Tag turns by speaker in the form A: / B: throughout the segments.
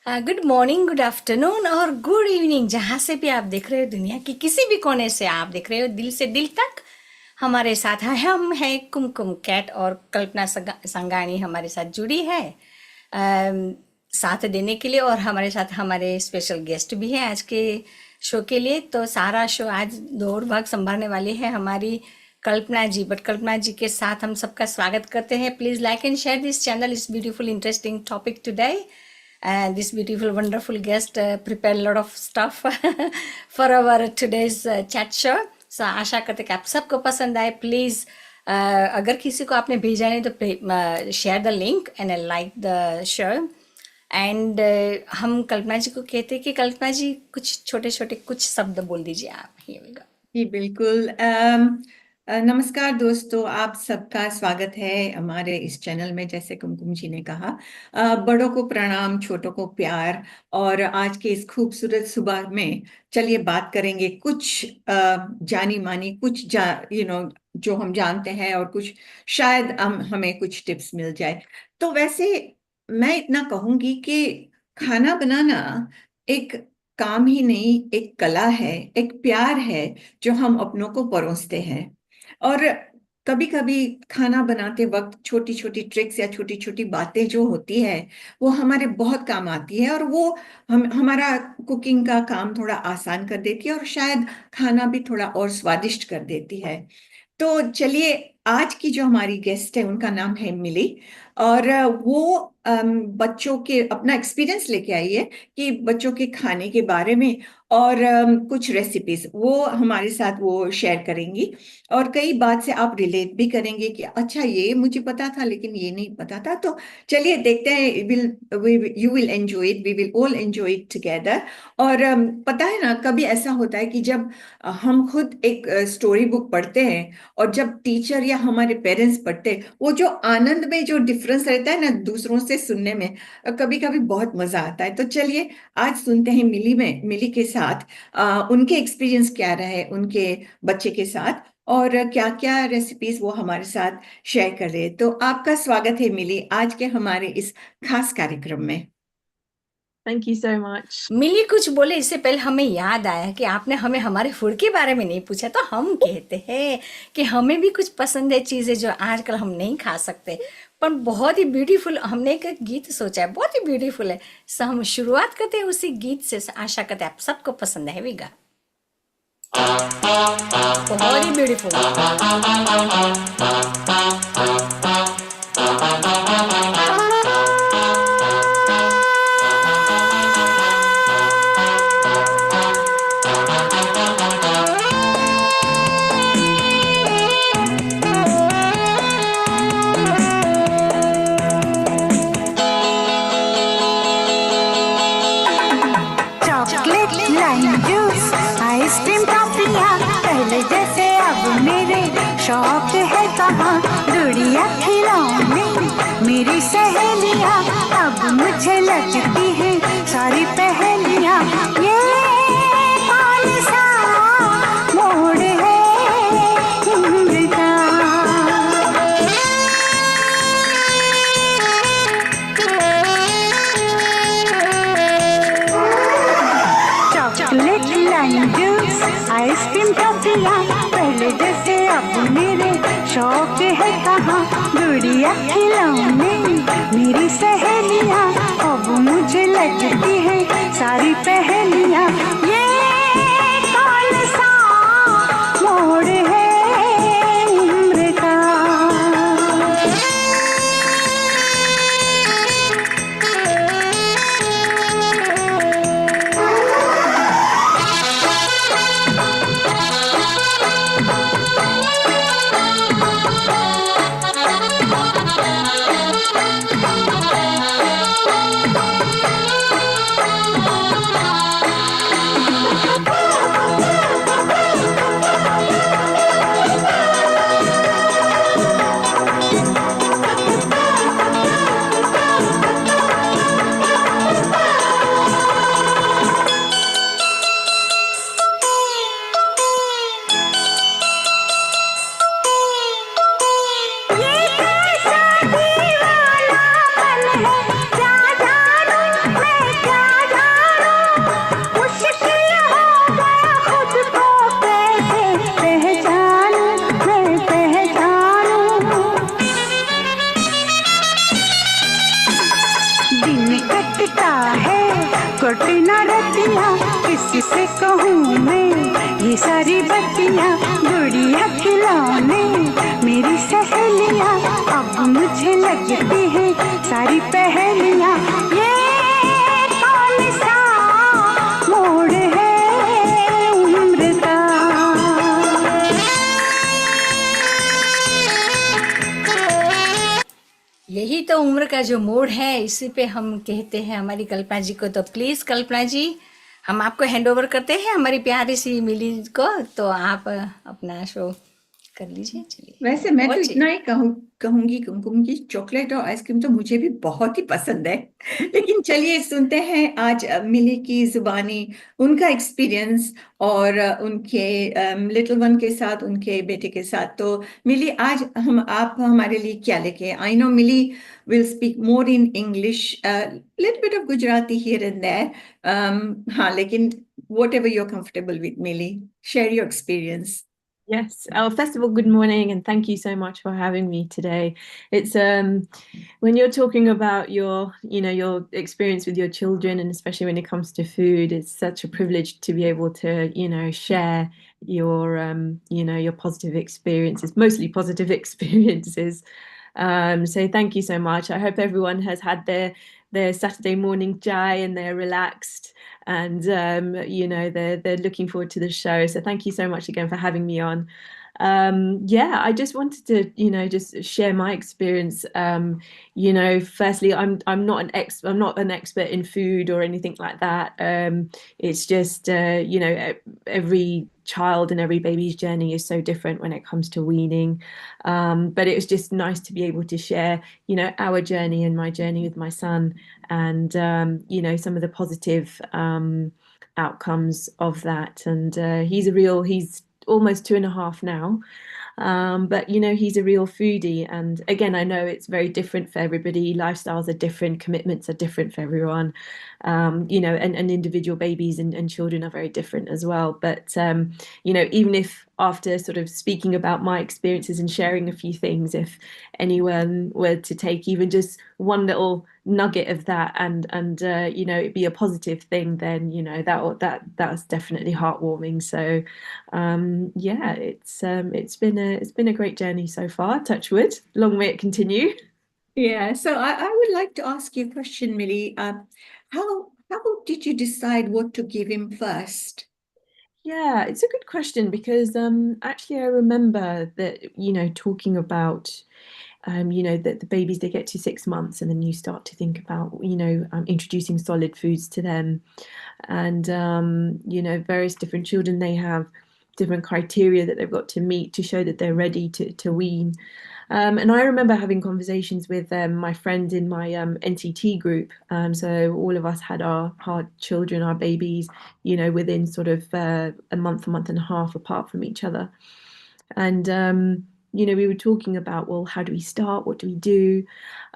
A: Good morning, good afternoon और good evening, जहाँ से भी आप देख रहे हो, दुनिया की किसी भी कोने से आप देख रहे हो, दिल से दिल तक हमारे साथ हैं। हम हैं कुमकुम कैट और कल्पना संगानी हमारे साथ जुड़ी है साथ देने के लिए, और हमारे साथ हमारे स्पेशल गेस्ट भी हैं आज के शो के लिए। तो सारा शो आज दो भाग संभालने वाली है हमारी कल्पना जी। बट कल्पना जी के साथ हम सबका स्वागत करते हैं। Please like and share this channel, is beautiful interesting topic today, and this beautiful wonderful guest prepared a lot of stuff for our today's chat show. So आशा करते कि आप सबको पसंद आए। प्लीज अगर किसी को आपने भेजा नहीं तो share the link and like the show. And हम कल्पना जी को कहते हैं कि कल्पना जी कुछ छोटे छोटे कुछ शब्द बोल दीजिए आप।
B: जी बिल्कुल। नमस्कार दोस्तों, आप सबका स्वागत है हमारे इस चैनल में। जैसे कुमकुम जी ने कहा, बड़ों को प्रणाम, छोटों को प्यार। और आज के इस खूबसूरत सुबह में चलिए बात करेंगे कुछ जानी मानी, कुछ जो हम जानते हैं, और कुछ शायद हमें कुछ टिप्स मिल जाए। तो वैसे मैं इतना कहूंगी कि खाना बनाना एक काम ही नहीं, एक कला है, एक प्यार है जो हम अपनों को परोसते हैं। और कभी कभी खाना बनाते वक्त छोटी छोटी ट्रिक्स या छोटी छोटी बातें जो होती है वो हमारे बहुत काम आती है, और वो हमारा कुकिंग का काम थोड़ा आसान कर देती है, और शायद खाना भी थोड़ा और स्वादिष्ट कर देती है। तो चलिए, आज की जो हमारी गेस्ट है उनका नाम है मिली, और वो बच्चों के अपना एक्सपीरियंस लेके आई है कि बच्चों के खाने के बारे में, और कुछ रेसिपीज वो हमारे साथ वो शेयर करेंगी। और कई बात से आप रिलेट भी करेंगे कि अच्छा ये मुझे पता था लेकिन ये नहीं पता था। तो चलिए देखते हैं, you will enjoy it, we will all enjoy it together. और पता है ना, कभी ऐसा होता है कि जब हम खुद एक स्टोरी बुक पढ़ते हैं और जब टीचर या हमारे पेरेंट्स पढ़ते हैं, वो जो आनंद में जो डिफरेंस रहता है ना दूसरों से सुनने में, कभी कभी बहुत मजा आता है। तो चलिए आज सुनते हैं मिली के साथ उनके एक्सपीरियंस क्या रहे उनके बच्चे के साथ, और क्या क्या रेसिपीज वो हमारे साथ शेयर कर रहे हैं। तो आपका स्वागत है मिली आज के हमारे इस खास कार्यक्रम में।
C: Thank you so much.
A: मिली कुछ बोले इससे पहले हमें याद आया कि आपने हमें हमारे फूड के बारे में नहीं पूछा, तो हम कहते हैं कि हमें भी कुछ पसंद है चीज़ें जो आजकल हम नहीं खा सकते, पर बहुत ही ब्यूटीफुल हमने एक गीत सोचा है, बहुत ही ब्यूटीफुल है। सो हम शुरुआत करते हैं उसी गीत से। आशा करते हैं आप सबको पसंद है विगा। बहुत ही ब्यूटीफुल।
D: शौक है कहाँ गुड़िया खिलौने, मेरी सहेलियाँ अब मुझे लगती है सारी पहेलियाँ। ये कौन सा मोड़ है उम्र का, चॉकलेट लाइम जूस आइसक्रीम टॉफियाँ, पहले जैसे अब मेरे शौक है कहाँ गुड़िया खिलौने, मेरी सहेलियाँ अब मुझे लगती है सारी पहेलियाँ। ये कौन सा मोड़ है उम्र का। कहूँ मैं, ये सारी बत्तियाँ गुड़िया खिलौने मेरी सहेलियाँ अब मुझे लगती है सारी पहेलियाँ। ये कौन सा मोड़ है उम्र का।
A: यही तो उम्र का जो मोड़ है, इसी पे हम कहते हैं हमारी कल्पना जी को। तो प्लीज़ कल्पना जी, हम आपको हैंड ओवर करते हैं हमारी प्यारी सी मिली को। तो आप अपना शो कर लीजिए। चलिए,
B: वैसे मैं तो
A: पहुंचिए।
B: इतना ही कहूंगी कुमकुम की चॉकलेट और आइसक्रीम तो मुझे भी बहुत ही पसंद है। लेकिन चलिए सुनते हैं आज मिली की जुबानी, उनका एक्सपीरियंस और उनके लिटिल वन के साथ, उनके बेटे के साथ। तो मिली, आज आप हमारे लिए क्या लेके? I know Mili will speak more in English, little bit of Gujarati here and there. हाँ, लेकिन whatever you're comfortable with, Millie, share your experience.
C: Yes. First of all, good morning, and thank you so much for having me today. It's when you're talking about your experience with your children, and especially when it comes to food, it's such a privilege to be able to, share your positive experiences, mostly positive experiences. So thank you so much. I hope everyone has had their Saturday morning chai and they're relaxed, and they're looking forward to the show. So thank you so much again for having me on. Yeah, I just wanted to just share my experience. Firstly, I'm not an expert in food or anything like that. It's just every child and every baby's journey is so different when it comes to weaning. But it was just nice to be able to share our journey and my journey with my son, and some of the positive outcomes of that. And he's almost 2.5 now. But he's a real foodie, and again, I know it's very different for everybody. Lifestyles are different, commitments are different for everyone. And individual babies and children are very different as well. But even if after sort of speaking about my experiences and sharing a few things, if anyone were to take even just one little nugget of that and it'd be a positive thing, then that's definitely heartwarming. So yeah, it's been a great journey so far. Touch wood, long may it continue.
B: Yeah, so I would like to ask you a question, Millie. How did you decide what to give him first?
C: Yeah, it's a good question, because actually I remember that talking about that the babies, they get to 6 months and then you start to think about introducing solid foods to them, and various different children, they have different criteria that they've got to meet to show that they're ready to wean. And I remember having conversations with my friend in my NCT group. So all of us had our children, our babies, within sort of a month and a half apart from each other. And we were talking about, well, how do we start? What do we do?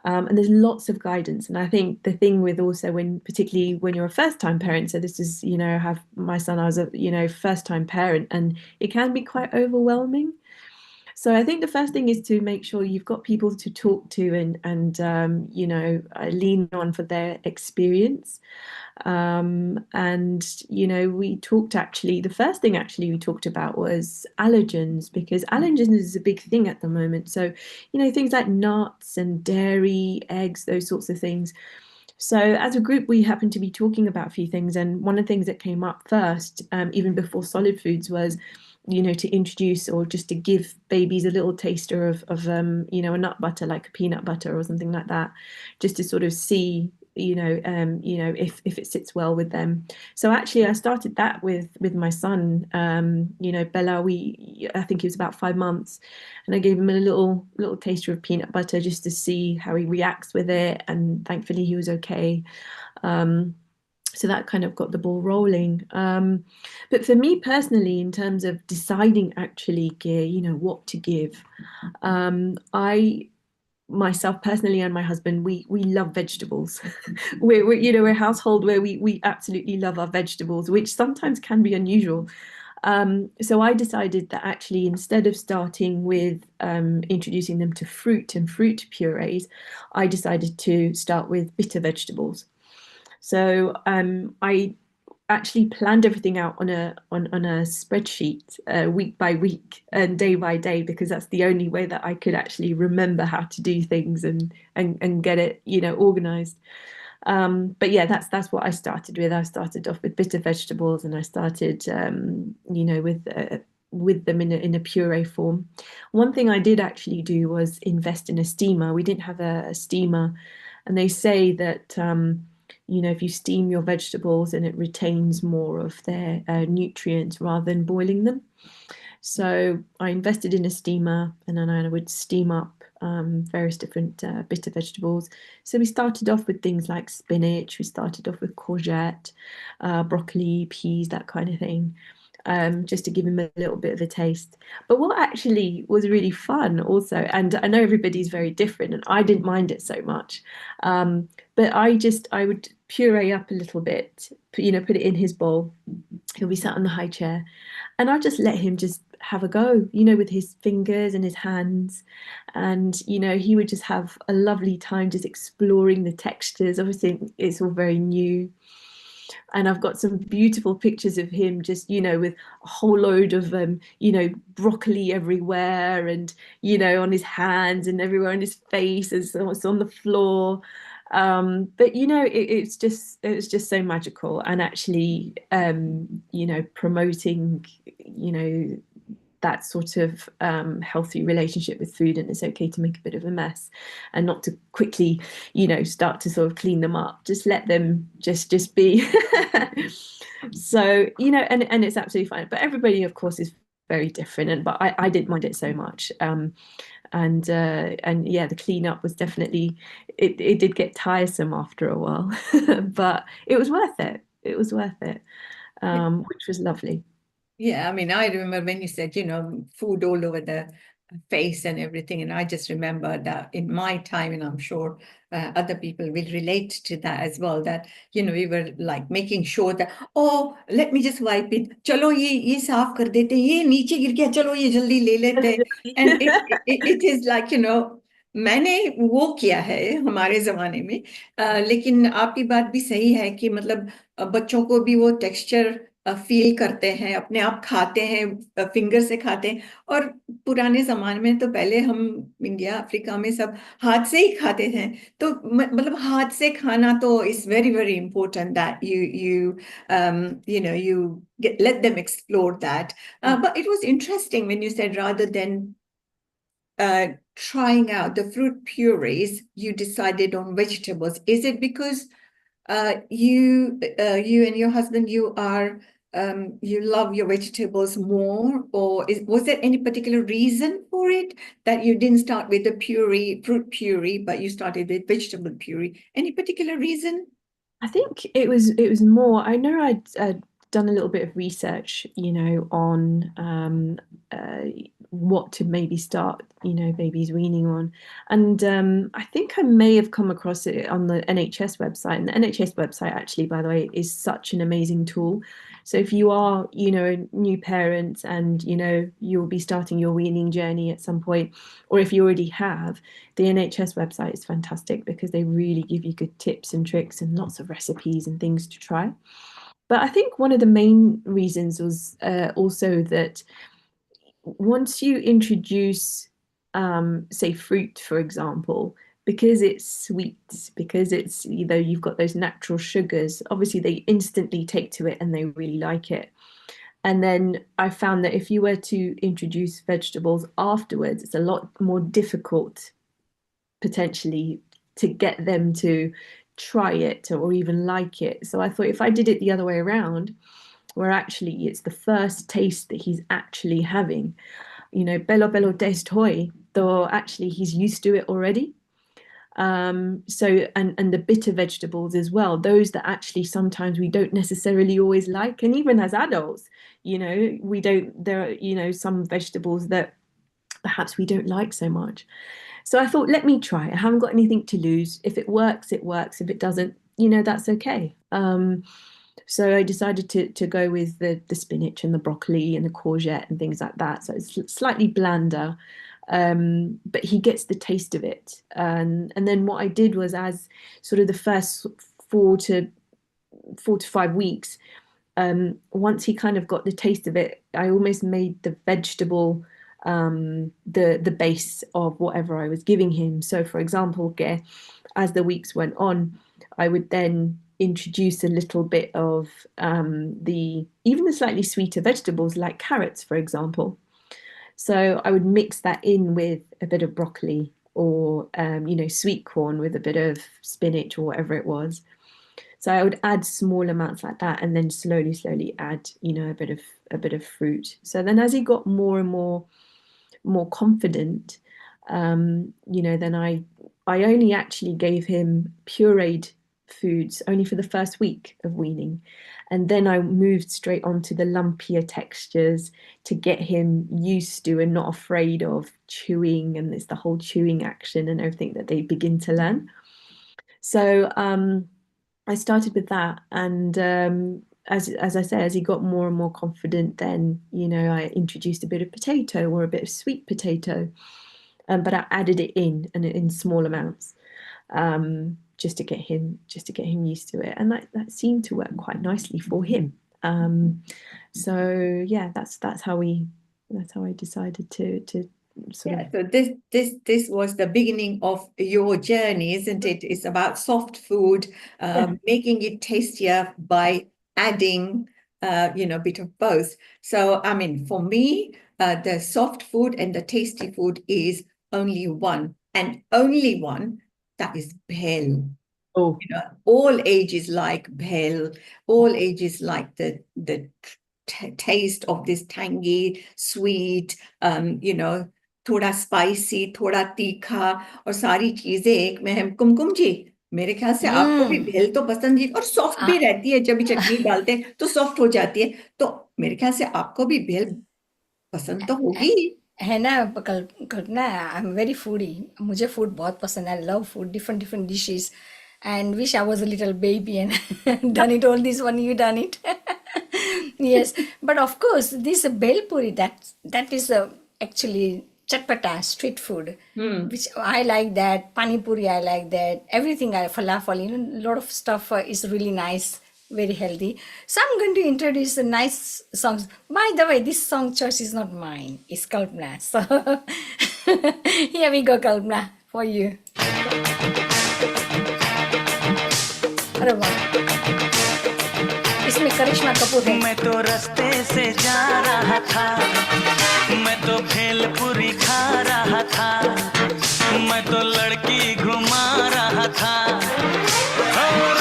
C: And there's lots of guidance. And I think the thing with also particularly when you're a first-time parent, so this is, I have my son, I was a, first-time parent, and it can be quite overwhelming. So I think the first thing is to make sure you've got people to talk to and lean on for their experience. And we talked, actually, the first thing actually we talked about was allergens, because allergens is a big thing at the moment. So things like nuts and dairy, eggs, those sorts of things. So as a group, we happened to be talking about a few things, and one of the things that came up first, even before solid foods, was to introduce or just to give babies a little taster of a nut butter, like a peanut butter or something like that, just to sort of see if it sits well with them. So actually I started that with my son, Bella. I think he was about 5 months, and I gave him a little taster of peanut butter just to see how he reacts with it, and thankfully he was okay. So that kind of got the ball rolling. But for me personally, in terms of deciding actually, what to give, I myself personally and my husband, we love vegetables. we're a household where we absolutely love our vegetables, which sometimes can be unusual. So I decided that actually, instead of starting with introducing them to fruit and fruit purees, I decided to start with bitter vegetables. So I actually planned everything out on a spreadsheet, week by week and day by day, because that's the only way that I could actually remember how to do things and get it, organized. But yeah, that's what I started with. I started off with bitter vegetables, and I started, with them in a puree form. One thing I did actually do was invest in a steamer. We didn't have a steamer, and they say that if you steam your vegetables, and it retains more of their nutrients rather than boiling them. So I invested in a steamer, and then I would steam up various different bitter vegetables. So we started off with things like spinach, we started off with courgette, broccoli, peas, that kind of thing, just to give him a little bit of a taste. But what actually was really fun also, and I know everybody's very different, and I didn't mind it so much, but I would puree up a little bit, put it in his bowl. He'll be sat on the high chair, and I'll just let him just have a go, with his fingers and his hands. And, he would just have a lovely time just exploring the textures. Obviously, it's all very new. And I've got some beautiful pictures of him just, with a whole load of, broccoli everywhere, and, on his hands and everywhere on his face, as it's on the floor. But it was just so magical, and actually promoting that sort of healthy relationship with food, and it's okay to make a bit of a mess, and not to quickly start to sort of clean them up. Just let them just be. So and it's absolutely fine, but everybody of course is very different, but I didn't mind it so much. And yeah, the cleanup was definitely, it did get tiresome after a while, but it was worth it. It was worth it, which was lovely.
B: Yeah, I mean, I remember when you said, food all over the face and everything, and I just remember that in my time, and I'm sure other people will relate to that as well, that, we were like making sure that, oh, let me just wipe it. Chalo, ye saaf kar dete, ye niche gir gaya, chalo, ye jaldi le lete. And it is like, मैंने वो किया है हमारे जमाने में, लेकिन आपकी बात भी सही है कि मतलब बच्चों को भी वो टेक्सचर फील करते हैं, अपने आप खाते हैं, फिंगर से खाते हैं। और पुराने जमाने में तो पहले हम इंडिया अफ्रीका में सब हाथ से ही खाते थे, तो मतलब हाथ से खाना तो is very very important that you let them explore that. But it was interesting when you said rather than trying out the fruit purees, you decided on vegetables. Is it because you and your husband, you love your vegetables more, or was there any particular reason for it that you didn't start with the fruit puree, but you started with vegetable puree? Any particular reason?
C: I think it was more, I know I'd done a little bit of research, on what to maybe start, babies weaning on. And I think I may have come across it on the NHS website. And the NHS website, actually, by the way, is such an amazing tool. So if you are, a new parent, and, you'll be starting your weaning journey at some point, or if you already have, the NHS website is fantastic, because they really give you good tips and tricks and lots of recipes and things to try. But I think one of the main reasons was also that once you introduce, say, fruit, for example, because it's sweet, because it's, you've got those natural sugars, obviously they instantly take to it and they really like it. And then I found that if you were to introduce vegetables afterwards, it's a lot more difficult potentially to get them to try it or even like it. So I thought if I did it the other way around, where actually it's the first taste that he's actually having, bello bello taste hoy, though actually he's used to it already. So and the bitter vegetables as well, those that actually sometimes we don't necessarily always like, and even as adults, we don't, there are, some vegetables that perhaps we don't like so much. So I thought, let me try. I haven't got anything to lose. If it works, it works. If it doesn't, that's okay. So I decided to go with the spinach and the broccoli and the courgette and things like that. So it's slightly blander, but he gets the taste of it. And then what I did was, as sort of the first 4 to 5 weeks, once he kind of got the taste of it, I almost made the vegetable the base of whatever I was giving him. So, for example, as the weeks went on, I would then introduce a little bit of even the slightly sweeter vegetables like carrots, for example. So I would mix that in with a bit of broccoli or sweet corn with a bit of spinach or whatever it was. So I would add small amounts like that, and then slowly add a bit of fruit. So then as he got more and more confident, then I only actually gave him pureed foods only for the first week of weaning, and then I moved straight on to the lumpier textures to get him used to and not afraid of chewing, and it's the whole chewing action and everything that they begin to learn. So I started with that, and as I say, as he got more and more confident, then I introduced a bit of potato or a bit of sweet potato, but I added it in small amounts, just to get him used to it, and that seemed to work quite nicely for him. So yeah, that's how I decided to sort of.
B: So this was the beginning of your journey, isn't it? It's about soft food, making it tastier by adding, a bit of both. So, I mean, for me, the soft food and the tasty food is only one, and only one, that is bhel.
C: Oh,
B: All ages like bhel, all ages like the taste of this tangy, sweet, थोड़ा spicy, थोड़ा तीखा, और सारी चीजें एक में है। कुमकुम जी, मेरे ख्याल से आपको भी भेल तो पसंद है, और सॉफ्ट भी रहती है, जब भी चटनी डालते हैं तो सॉफ्ट हो जाती है, तो मेरे ख्याल से आपको भी भेल पसंद तो होगी,
A: है ना। कल्पना, आई एम वेरी फूडी, मुझे फूड बहुत पसंद है, love food, different dishes, and wish I was a little baby and done it all this one you done it. Yes, but of course this bel puri, that is actually chatpata street food, which I like. That pani puri I like, that everything, falafel, a lot of stuff is really nice, very healthy. So I'm going to introduce the nice songs. By the way, this song choice is not mine, it's Kalpana. So here we go, Kalpana, for you. अरे वाह, इसमें करिश्मा कपूर है।
E: मैं तो रास्ते से जा रहा था, मैं तो भेलपुरी खा रहा था, मैं तो लड़की घुमा रहा था,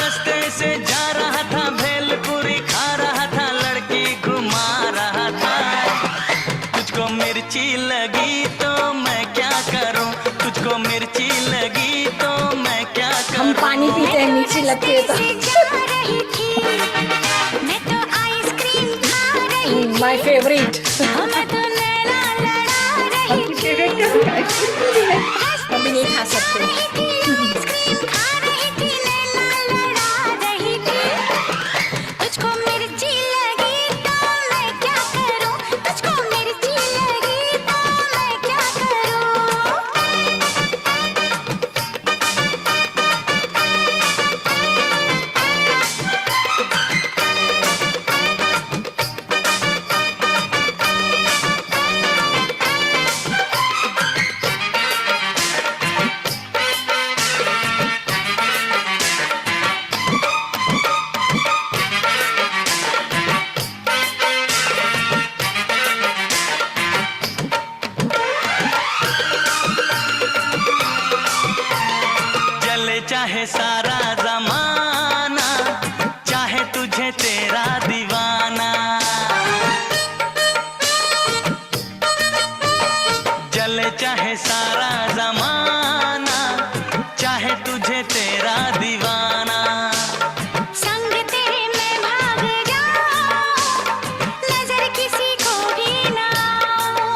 E: रास्ते से जा रहा था, भेलपुरी खा रहा था, लड़की घुमा रहा था। तुझको मिर्ची लगी तो मैं क्या करूं, तुझको मिर्ची लगी तो मैं क्या करूं।
A: हम पानी पीते हैं, मिर्ची लगती है तो।
F: मैं तो आइसक्रीम खा रही थी,
A: माय फेवरेट।
F: मैं तो लैला लड़ा रही थी,
A: हम भी नहीं खा सकते।
F: आइसक्रीम खा रही थी, लैला लड़ा रही थी। तुझको मिर्ची लगी तो मैं क्या करूं, तुझको मिर्ची लगी तो मैं क्या करूं।
E: जले चाहे सारा जमाना, चाहे तुझे तेरा दीवाना, जले चाहे सारा जमाना, चाहे तुझे तेरा दीवाना।
F: संग तेरे मैं भाग जाऊं, नजर किसी को भी ना आऊं।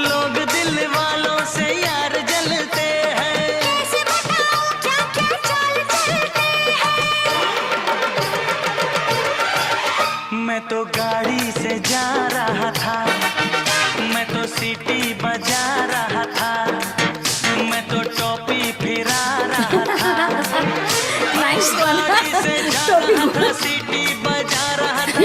E: लोग दिल वालों से यार जलते हैं,
F: कैसे बताऊं क्या क्या चाल चलते हैं।
E: मैं तो गाड़ी से जा रहा था, मैं तो सीटी बजा रहा था, मैं तो टोपी फिरा रहा था,
A: नाइस वन।
E: गाड़ी से जा रहा था, सीटी बजा रहा था,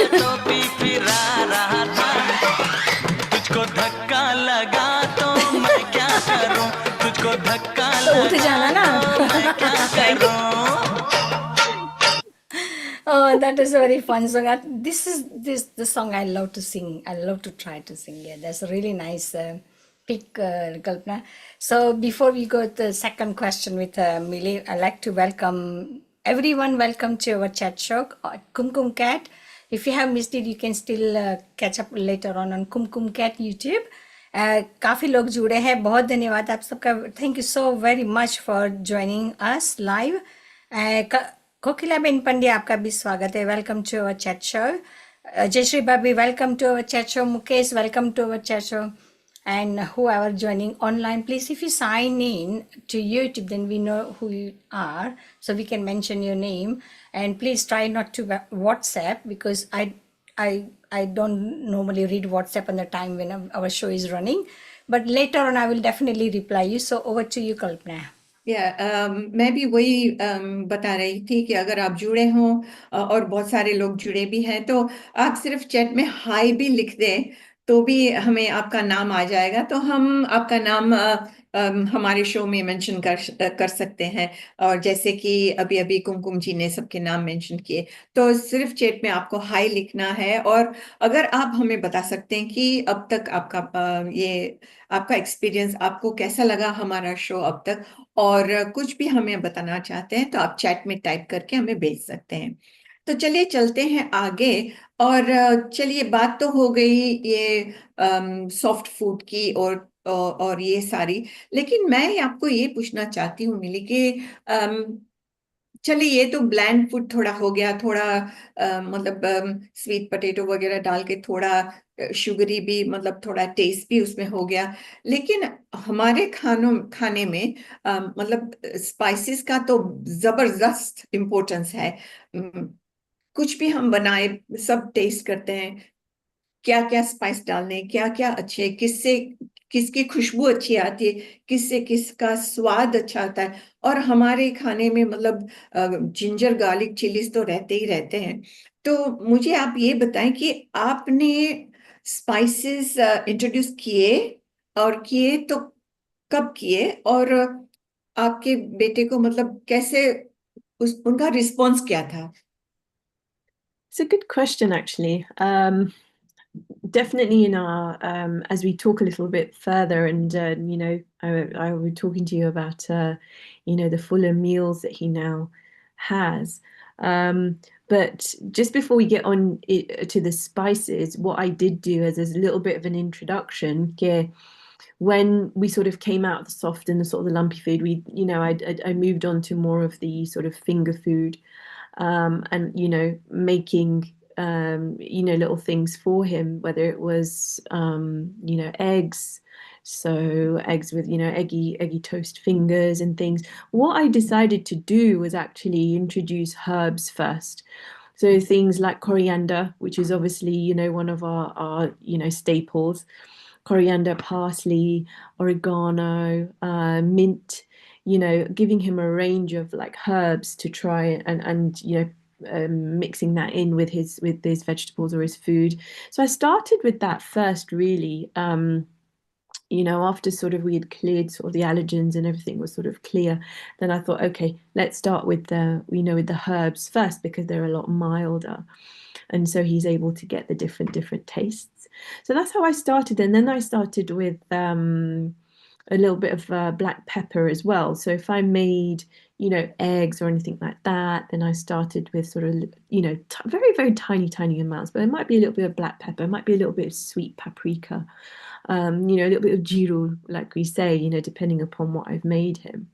A: उठ जाना ना.
E: मैं क्या करूं.
A: Oh, that is a very fun song. This song I love to sing. I love to try to sing. Yeah, that's a really nice pick, Kalpana. So before we go to the second question with Millie, I'd like to welcome everyone. Welcome to our chat show, Kumkum Cat. If you have missed it, you can still catch up later on Kumkum Cat YouTube. काफ़ी लोग जुड़े हैं. बहुत धन्यवाद आप सबका. Thank you so very much for joining us live. Kokila ben Pandya आपका भी स्वागत है. Welcome to our chat show. Jayashree bhabhi welcome to our chat show. Mukesh welcome to our chat show. And whoever joining online, please, if you sign in to YouTube, then we know who you are, so we can mention your name. And please try not to WhatsApp, because I don't normally read WhatsApp on the time when our show is running. But later on, I will definitely reply you. So over to you, Kalpana.
B: मैं भी वही बता रही थी कि अगर आप जुड़े हों और बहुत सारे लोग जुड़े भी हैं, तो आप सिर्फ चैट में हाय भी लिख दें तो भी हमें आपका नाम आ जाएगा. तो हम आपका नाम हमारे शो में मेंशन कर सकते हैं. और जैसे कि अभी अभी कुमकुम जी ने सबके नाम मेंशन किए, तो सिर्फ चैट में आपको हाय लिखना है. और अगर आप हमें बता सकते हैं कि अब तक आपका एक्सपीरियंस, आपको कैसा लगा हमारा शो अब तक, और कुछ भी हमें बताना चाहते हैं, तो आप चैट में टाइप करके हमें भेज सकते हैं. तो चलिए चलते हैं आगे. और चलिए, बात तो हो गई ये सॉफ्ट फूड की और ये सारी. लेकिन मैं आपको ये पूछना चाहती हूँ मिली कि चलिए, ये तो ब्लैंड फूड थोड़ा हो गया, थोड़ा मतलब स्वीट पोटैटो वगैरह डाल के थोड़ा शुगरी भी, मतलब थोड़ा टेस्ट भी उसमें हो गया. लेकिन हमारे खाने में मतलब स्पाइसेस का तो जबरदस्त इम्पोर्टेंस है. कुछ भी हम बनाए, सब टेस्ट करते हैं क्या क्या स्पाइस डालने, क्या क्या अच्छे, किसकी खुशबू अच्छी आती है, किससे किसका स्वाद अच्छा आता है. और हमारे खाने में मतलब जिंजर गार्लिक चिलीज तो रहते ही रहते हैं. तो मुझे आप ये बताएं कि आपने स्पाइसेस इंट्रोड्यूस किए, और किए तो कब किए, और आपके बेटे को मतलब कैसे उनका रिस्पॉन्स क्या था?
C: It's a good question, actually. Definitely in our as we talk a little bit further, and you know, I will be talking to you about you know, the fuller meals that he now has. But just before we get on to the spices, what I did do as a little bit of an introduction, when we sort of came out of the soft and the sort of the lumpy food, you know, I moved on to more of the sort of finger food, and you know, making you know, little things for him, whether it was you know, eggs, so eggs with, you know, eggy toast fingers and things. What I decided to do was actually introduce herbs first. So things like coriander, which is obviously, you know, one of our you know, staples. Coriander, parsley, oregano, mint, you know, giving him a range of like herbs to try and you know, mixing that in with his vegetables or his food. So I started with that first, really. You know, after sort of we had cleared sort of the allergens and everything was sort of clear, then I thought, okay, let's start with the, you know, with the herbs first, because they're a lot milder, and so he's able to get the different tastes. So that's how I started. And then I started with a little bit of black pepper as well. So if I made, you know, eggs or anything like that, then I started with sort of, you know, very tiny amounts, but there might be a little bit of black pepper, might be a little bit of sweet paprika, you know, a little bit of jiru, like we say, you know, depending upon what I've made him.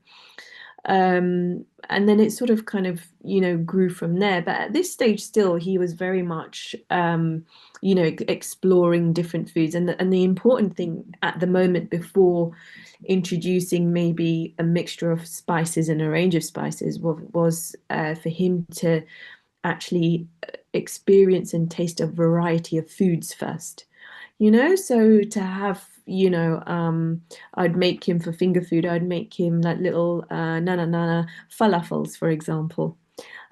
C: And then it sort of kind of, you know, grew from there. But at this stage still, he was very much, you know, exploring different foods. And the important thing at the moment, before introducing maybe a mixture of spices and a range of spices, was for him to actually experience and taste a variety of foods first. You know, so to have, you know, I'd make him, for finger food, I'd make him like little nana falafels, for example,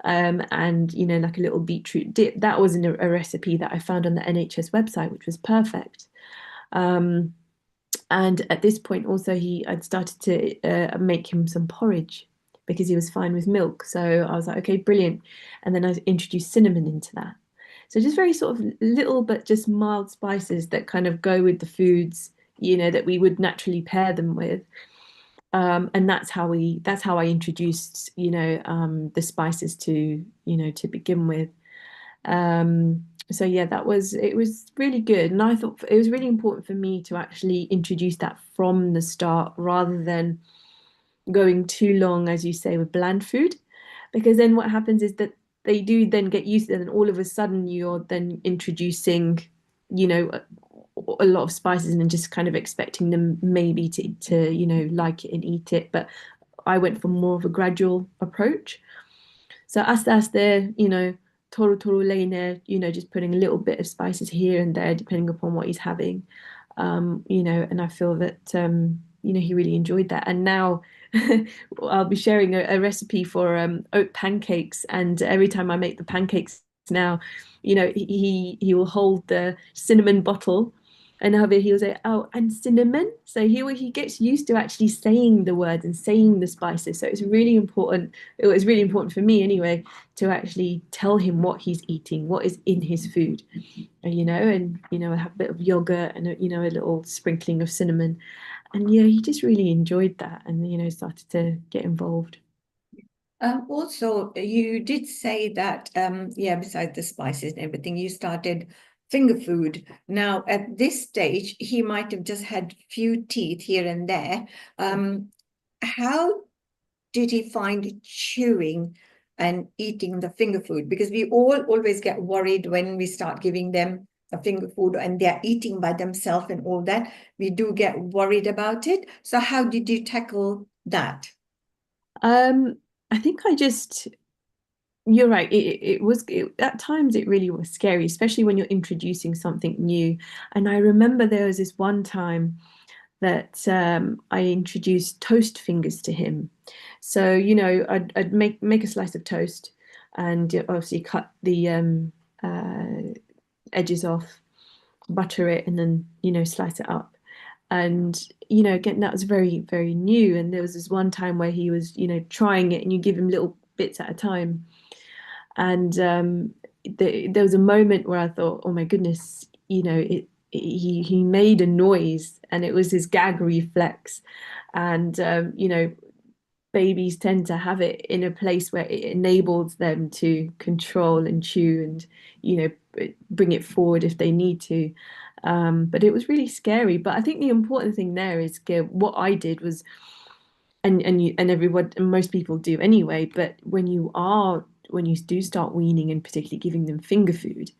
C: and you know, like a little beetroot dip. That was a recipe that I found on the NHS website, which was perfect. And at this point also I'd started to make him some porridge because he was fine with milk. So I was like, okay, brilliant. And then I introduced cinnamon into that. So just very sort of little but just mild spices that kind of go with the foods, that we would naturally pair them with. And that's how I introduced, the spices to begin with. So yeah, it was really good. And I thought it was really important for me to actually introduce that from the start rather than going too long, as you say, with bland food. Because then what happens is that they do then get used to it, and all of a sudden you're then introducing, a lot of spices and just kind of expecting them maybe to like it and eat it. But I went for more of a gradual approach. So aste, toru toru lane, just putting a little bit of spices here and there, depending upon what he's having. And I feel that, he really enjoyed that. And now I'll be sharing a recipe for oat pancakes. And every time I make the pancakes now, he will hold the cinnamon bottle and he'll say, oh, and cinnamon. So he gets used to actually saying the words and saying the spices. So it's really important. It was really important for me anyway to actually tell him what he's eating, what is in his food, and have a bit of yogurt and a little sprinkling of cinnamon. And he just really enjoyed that and started to get involved.
B: Also, you did say that, besides the spices and everything, you started finger food. Now, at this stage, he might have just had few teeth here and there. How did he find chewing and eating the finger food? Because we all always get worried when we start giving them a finger food and they're eating by themselves and all that. We do get worried about it. So how did you tackle that?
C: I think you're right. At times it really was scary, especially when you're introducing something new. And I remember there was this one time that I introduced toast fingers to him. So, I'd make a slice of toast and obviously cut the edges off, butter it, and then, slice it up. And, again, that was very, very new. And there was this one time where he was, trying it and you give him little bits at a time. And there was a moment where I thought, oh my goodness, he made a noise and it was his gag reflex. And, babies tend to have it in a place where it enables them to control and chew and, bring it forward if they need to. But it was really scary. But I think the important thing there is what I did was, and everyone and most people do anyway, but when you do start weaning and particularly giving them finger food,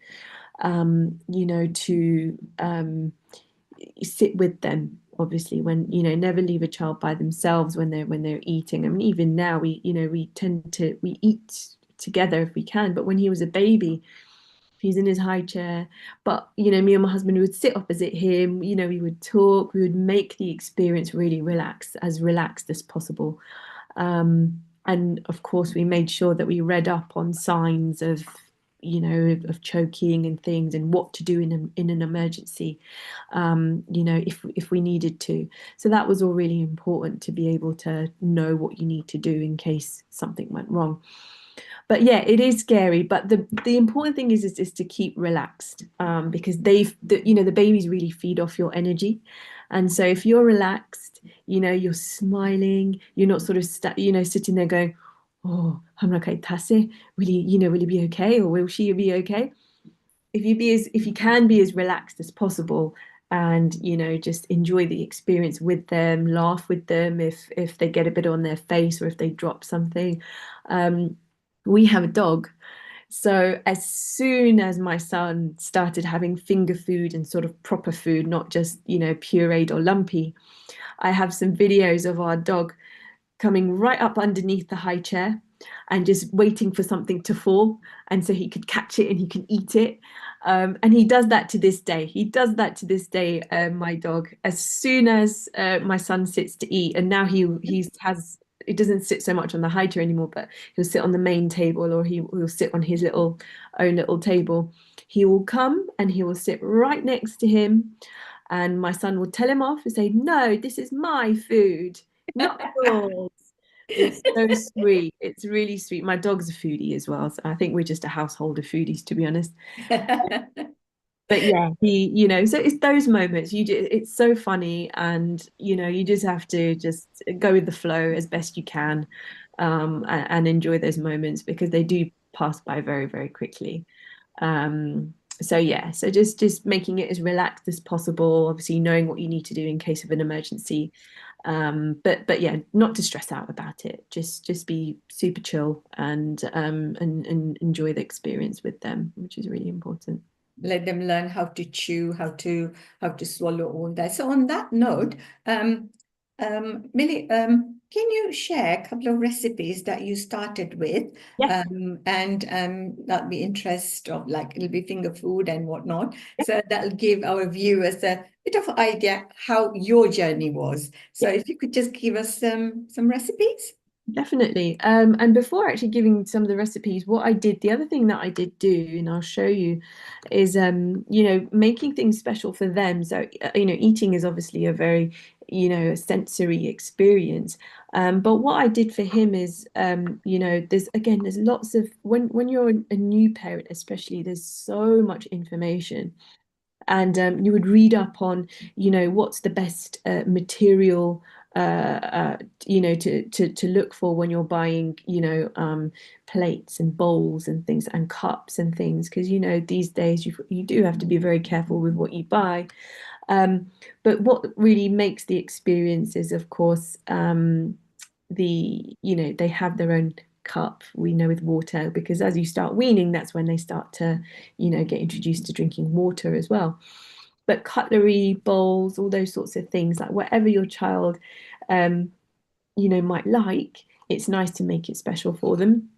C: to sit with them, obviously, when never leave a child by themselves when they're eating. I mean, even now we eat together if we can, but when he was a baby, he's in his high chair, but me and my husband would sit opposite him, we would talk, we would make the experience really relaxed as possible. And of course we made sure that we read up on signs of choking and things and what to do in an emergency, if we needed to. So that was all really important, to be able to know what you need to do in case something went wrong. But yeah, it is scary. But the important thing is to keep relaxed, because the babies really feed off your energy. And so if you're relaxed, you're smiling, you're not sort of sitting there going, oh, will he be okay, or will she be okay? If you can be as relaxed as possible and just enjoy the experience with them, laugh with them if they get a bit on their face or if they drop something. We have a dog. So as soon as my son started having finger food and sort of proper food, not just, pureed or lumpy, I have some videos of our dog coming right up underneath the high chair and just waiting for something to fall, and so he could catch it and he can eat it. And he does that to this day. My dog, as soon as my son sits to eat, and now he doesn't sit so much on the high chair anymore, but he'll sit on the main table, or he'll sit on his own little table. He will come and he will sit right next to him, and my son will tell him off and say, "No, this is my food, not yours." It's so sweet. It's really sweet. My dog's a foodie as well, so I think we're just a household of foodies, to be honest. But yeah, so it's those moments it's so funny, and you just have to just go with the flow as best you can, and enjoy those moments because they do pass by very, very quickly. So yeah, so just making it as relaxed as possible, obviously knowing what you need to do in case of an emergency. But yeah, not to stress out about it. Just be super chill and enjoy the experience with them, which is really important.
B: Let them learn how to chew, how to swallow all that. So on that note, Millie, can you share a couple of recipes that you started with?
C: Yes.
B: And that'll be interest of, like, it'll be finger food and whatnot. So that'll give our viewers a bit of idea how your journey was. So if you could just give us some recipes.
C: Definitely. And before actually giving some of the recipes, the other thing that I did do, and I'll show you, is making things special for them. So eating is obviously a very sensory experience. But what I did for him is there's lots of when you're a new parent, especially, there's so much information. And you would read up on what's the best material to look for when you're buying plates and bowls and things and cups and things, because these days you do have to be very careful with what you buy. But what really makes the experience is, of course, they have their own cup, we know, with water, because as you start weaning, that's when they start to get introduced to drinking water as well. But cutlery, bowls, all those sorts of things, like whatever your child might like, it's nice to make it special for them.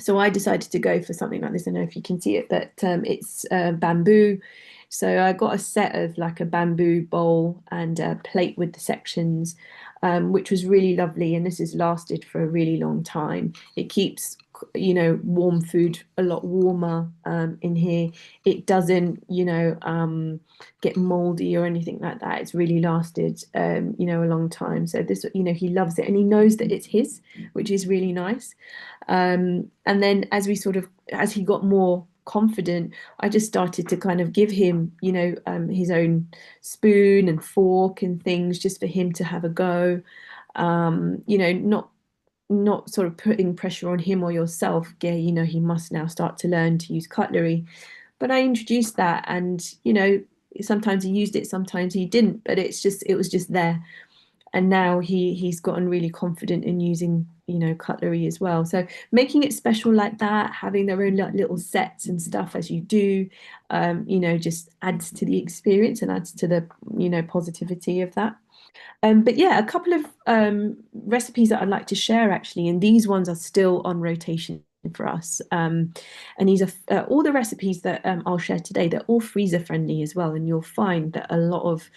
C: So I decided to go for something like this. I don't know if you can see it, but it's bamboo. So I got a set of like a bamboo bowl and a plate with the sections, which was really lovely. And this has lasted for a really long time. It keeps, warm food a lot warmer in here. It doesn't, get moldy or anything like that. It's really lasted, a long time. So this, he loves it and he knows that it's his, which is really nice. And then as he got more confident, I just started to kind of give him, his own spoon and fork and things just for him to have a go. Not sort of putting pressure on him or yourself. Yeah, he must now start to learn to use cutlery. But I introduced that, and sometimes he used it, sometimes he didn't. But it was just there. And now he's gotten really confident in using cutlery as well. So making it special like that, having their own little sets and stuff as you do, just adds to the experience and adds to the positivity of that. But yeah, a couple of recipes that I'd like to share actually, and these ones are still on rotation for us. And these are all the recipes that I'll share today. They're all freezer friendly as well, and you'll find that a lot of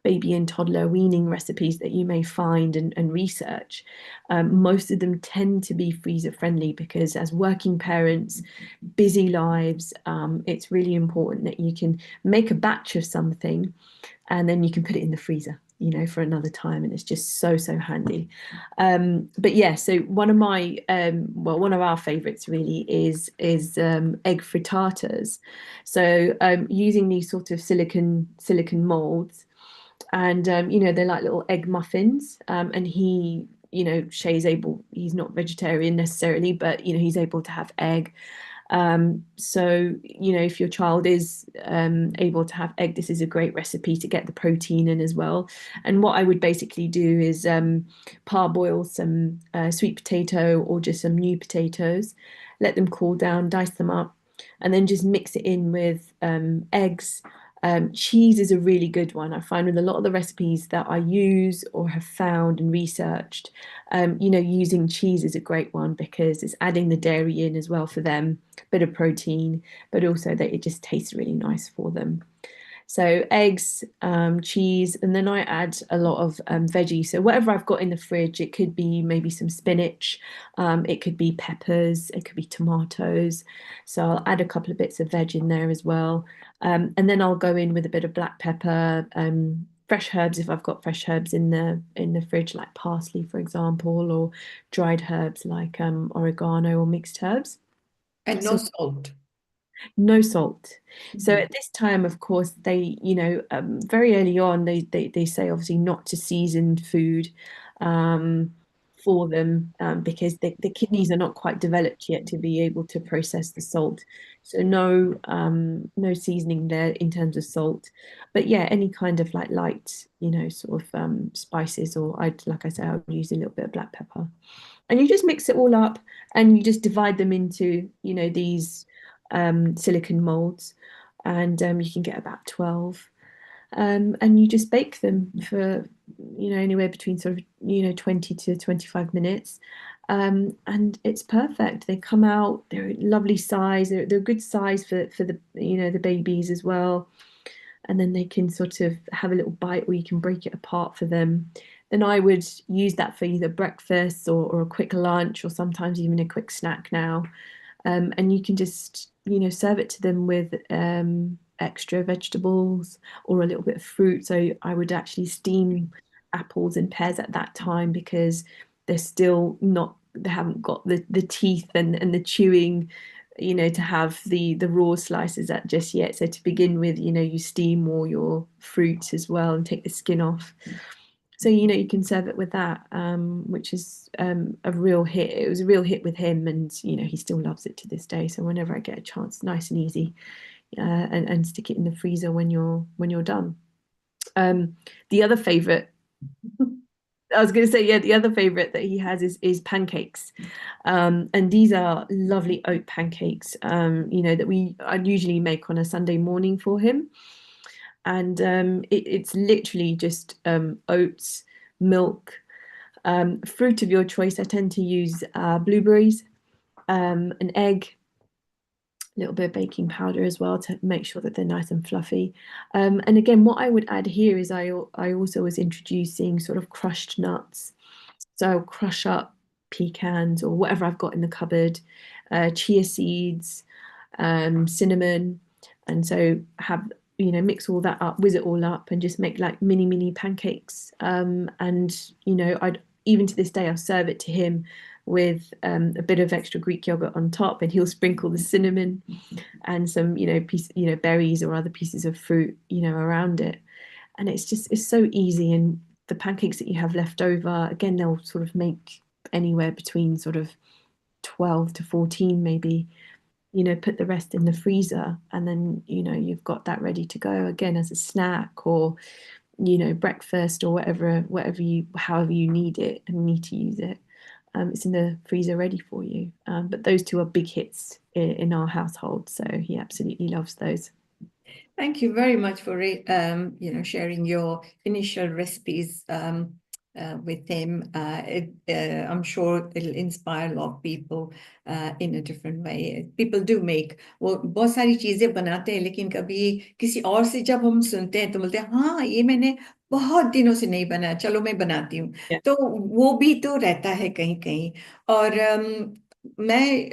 C: baby and toddler weaning recipes that you may find and research, most of them tend to be freezer friendly because as working parents, busy lives, it's really important that you can make a batch of something and then you can put it in the freezer for another time, and it's just so handy. But yeah, so one of our favorites really is egg frittatas. So using these sort of silicon molds, and they're like little egg muffins, and Shay's he's not vegetarian necessarily, but he's able to have egg. So if your child is able to have egg, this is a great recipe to get the protein in as well. And what I would basically do is parboil some sweet potato or just some new potatoes, let them cool down, dice them up, and then just mix it in with eggs. Cheese is a really good one. I find with a lot of the recipes that I use or have found and researched, using cheese is a great one because it's adding the dairy in as well for them, bit of protein, but also that it just tastes really nice for them. So eggs, cheese, and then I add a lot of veggie. So whatever I've got in the fridge, it could be maybe some spinach, it could be peppers, it could be tomatoes. So I'll add a couple of bits of veg in there as well. And then I'll go in with a bit of black pepper, fresh herbs if I've got fresh herbs in the fridge, like parsley, for example, or dried herbs like oregano or mixed herbs.
B: And no salt.
C: No salt. So
B: Mhm.
C: at this time, of course, they, very early on, they say obviously not to season food for them because the kidneys are not quite developed yet to be able to process the salt. So no seasoning there in terms of salt. But yeah, any kind of like light, sort of spices, or like I say, I would use a little bit of black pepper. And you just mix it all up and you just divide them into, these silicon molds, and you can get about 12. And you just bake them for, anywhere between sort of, 20 to 25 minutes. And it's perfect. They come out, they're a lovely size, they're a good size for the, the babies as well. And then they can sort of have a little bite, or you can break it apart for them. Then I would use that for either breakfast or a quick lunch, or sometimes even a quick snack now. And you can just, serve it to them with extra vegetables or a little bit of fruit. So I would actually steam apples and pears at that time because they're still not, they haven't got the teeth and the chewing, to have the raw slices at just yet. So to begin with, you steam all your fruit as well and take the skin off. So, you can serve it with that, which is a real hit. It was a real hit with him, and, he still loves it to this day. So whenever I get a chance, nice and easy, and stick it in the freezer when you're done. The other favorite, I was going to say, yeah, the other favorite that he has is pancakes. And these are lovely oat pancakes, that I usually make on a Sunday morning for him. And it's literally just oats, milk, fruit of your choice. I tend to use blueberries, an egg, a little bit of baking powder as well to make sure that they're nice and fluffy. And again, what I would add here is I also was introducing sort of crushed nuts. So I'll crush up pecans or whatever I've got in the cupboard, chia seeds, cinnamon, and so have, mix all that up, whiz it all up, and just make like mini pancakes. And I'd, even to this day, I'll serve it to him with a bit of extra Greek yogurt on top, and he'll sprinkle the cinnamon and some, berries or other pieces of fruit, around it. And it's so easy. And the pancakes that you have left over, again, they'll sort of make anywhere between sort of 12 to 14 maybe. Put the rest in the freezer, and then, you've got that ready to go again as a snack, or, breakfast, or however you need it and need to use it. It's in the freezer ready for you. But those two are big hits in our household, so he absolutely loves those.
B: Thank you very much for sharing your initial recipes with him. I'm sure it'll inspire a lot of people in a different way. People do make, वो बहुत सारी चीजें बनाते हैं, लेकिन कभी किसी और से जब हम सुनते हैं तो बोलते हैं हाँ ये मैंने बहुत दिनों से नहीं बनाया, चलो मैं बनाती हूँ।
C: Yeah.
B: तो वो भी तो रहता है कहीं कहीं। और मैं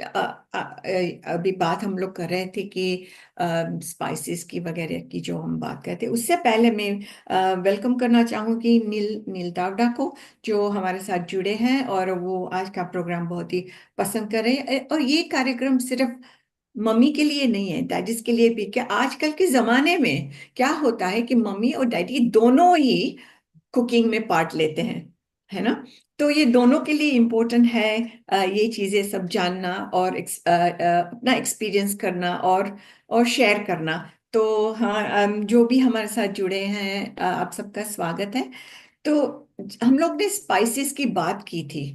B: अभी बात हम लोग कर रहे थे कि स्पाइसेस की वगैरह की जो हम बात करते हैं, उससे पहले मैं वेलकम करना चाहूँगी नील दावडा को, जो हमारे साथ जुड़े हैं और वो आज का प्रोग्राम बहुत ही पसंद कर रहे हैं। और ये कार्यक्रम सिर्फ मम्मी के लिए नहीं है, डैडीज के लिए भी। क्या आजकल के जमाने में क्या होता है कि मम्मी और डैडी दोनों ही कुकिंग में पार्ट लेते हैं, है ना? तो ये दोनों के लिए इम्पोर्टेंट है ये चीजें सब जानना और अपना एक्सपीरियंस करना और शेयर करना। तो हाँ, जो भी हमारे साथ जुड़े हैं, आप सबका स्वागत है। तो हम लोग ने स्पाइसेस की बात की थी।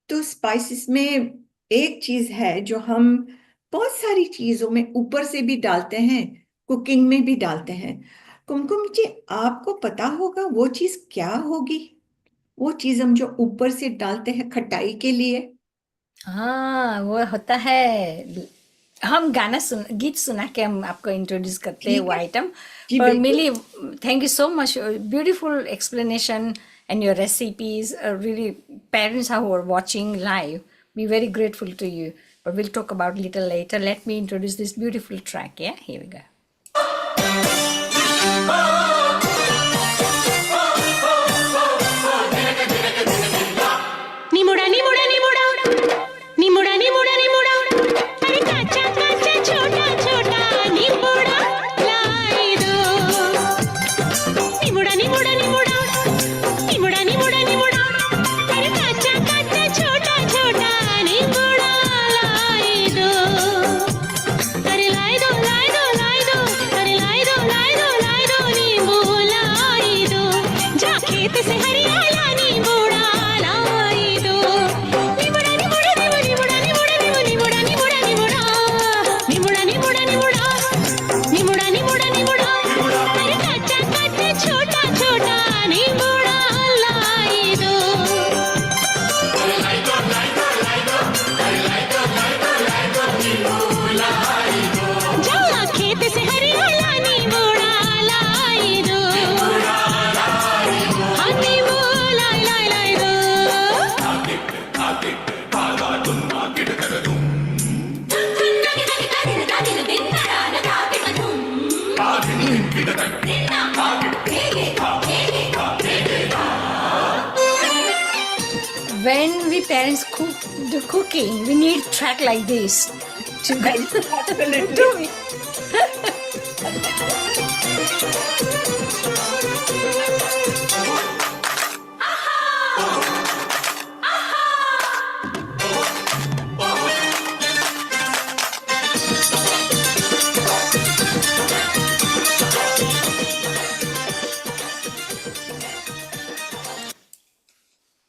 B: तो स्पाइसेस में एक चीज है जो हम बहुत सारी चीजों में ऊपर से भी डालते हैं, कुकिंग में भी डालते हैं। कुमकुम जी, आपको पता होगा वो चीज क्या होगी? वो चीज हम जो ऊपर से डालते हैं खटाई के लिए।
A: हाँ, वो होता है हम गीत सुना के हम आपको इंट्रोड्यूस करते हैं
B: ठीक
A: वो
B: है
A: आइटम
B: जी
A: पर
B: बिल्कुल
A: Mili thank you so much beautiful explanation and your recipes really parents who are watching live be very grateful to you but we'll talk about little later let me introduce this beautiful track yeah here we go
F: निमुड़ा निमुड़ा निमुड़ा निमुड़ा निमुड़ा निमुड़ा अरे काचा काचा छोटा छोटा निमुड़ा लाई दो निमुड़ा निमुड़ा निमुड़ा निमुड़ा निमुड़ा निमुड़ा अरे काचा काचा छोटा छोटा निमुड़ा लाई दो अरे लाई दो लाई दो लाई दो अरे लाई दो लाई दो लाई दो नींबू लाई दो जा खेत से हरियाला नींबूड़ा लाई दो निमुड़ा निमुड़ा निमुड़ा निमुड़ा निमुड़ा निमुड़ा निमुड़ा निमुड़ा निमुड़ा निमुड़ा निमुड़ा निमुड़ा निमुड़ा निमुड़ा अरे काचा काचा छोटा छोटा निमुड़ा लाई दो जा खेत से हरियाला नींबूड़ा लाई दो हाँ नींबू लाई लाई लाई दो
A: when we parents cook the cooking we need track like this to do it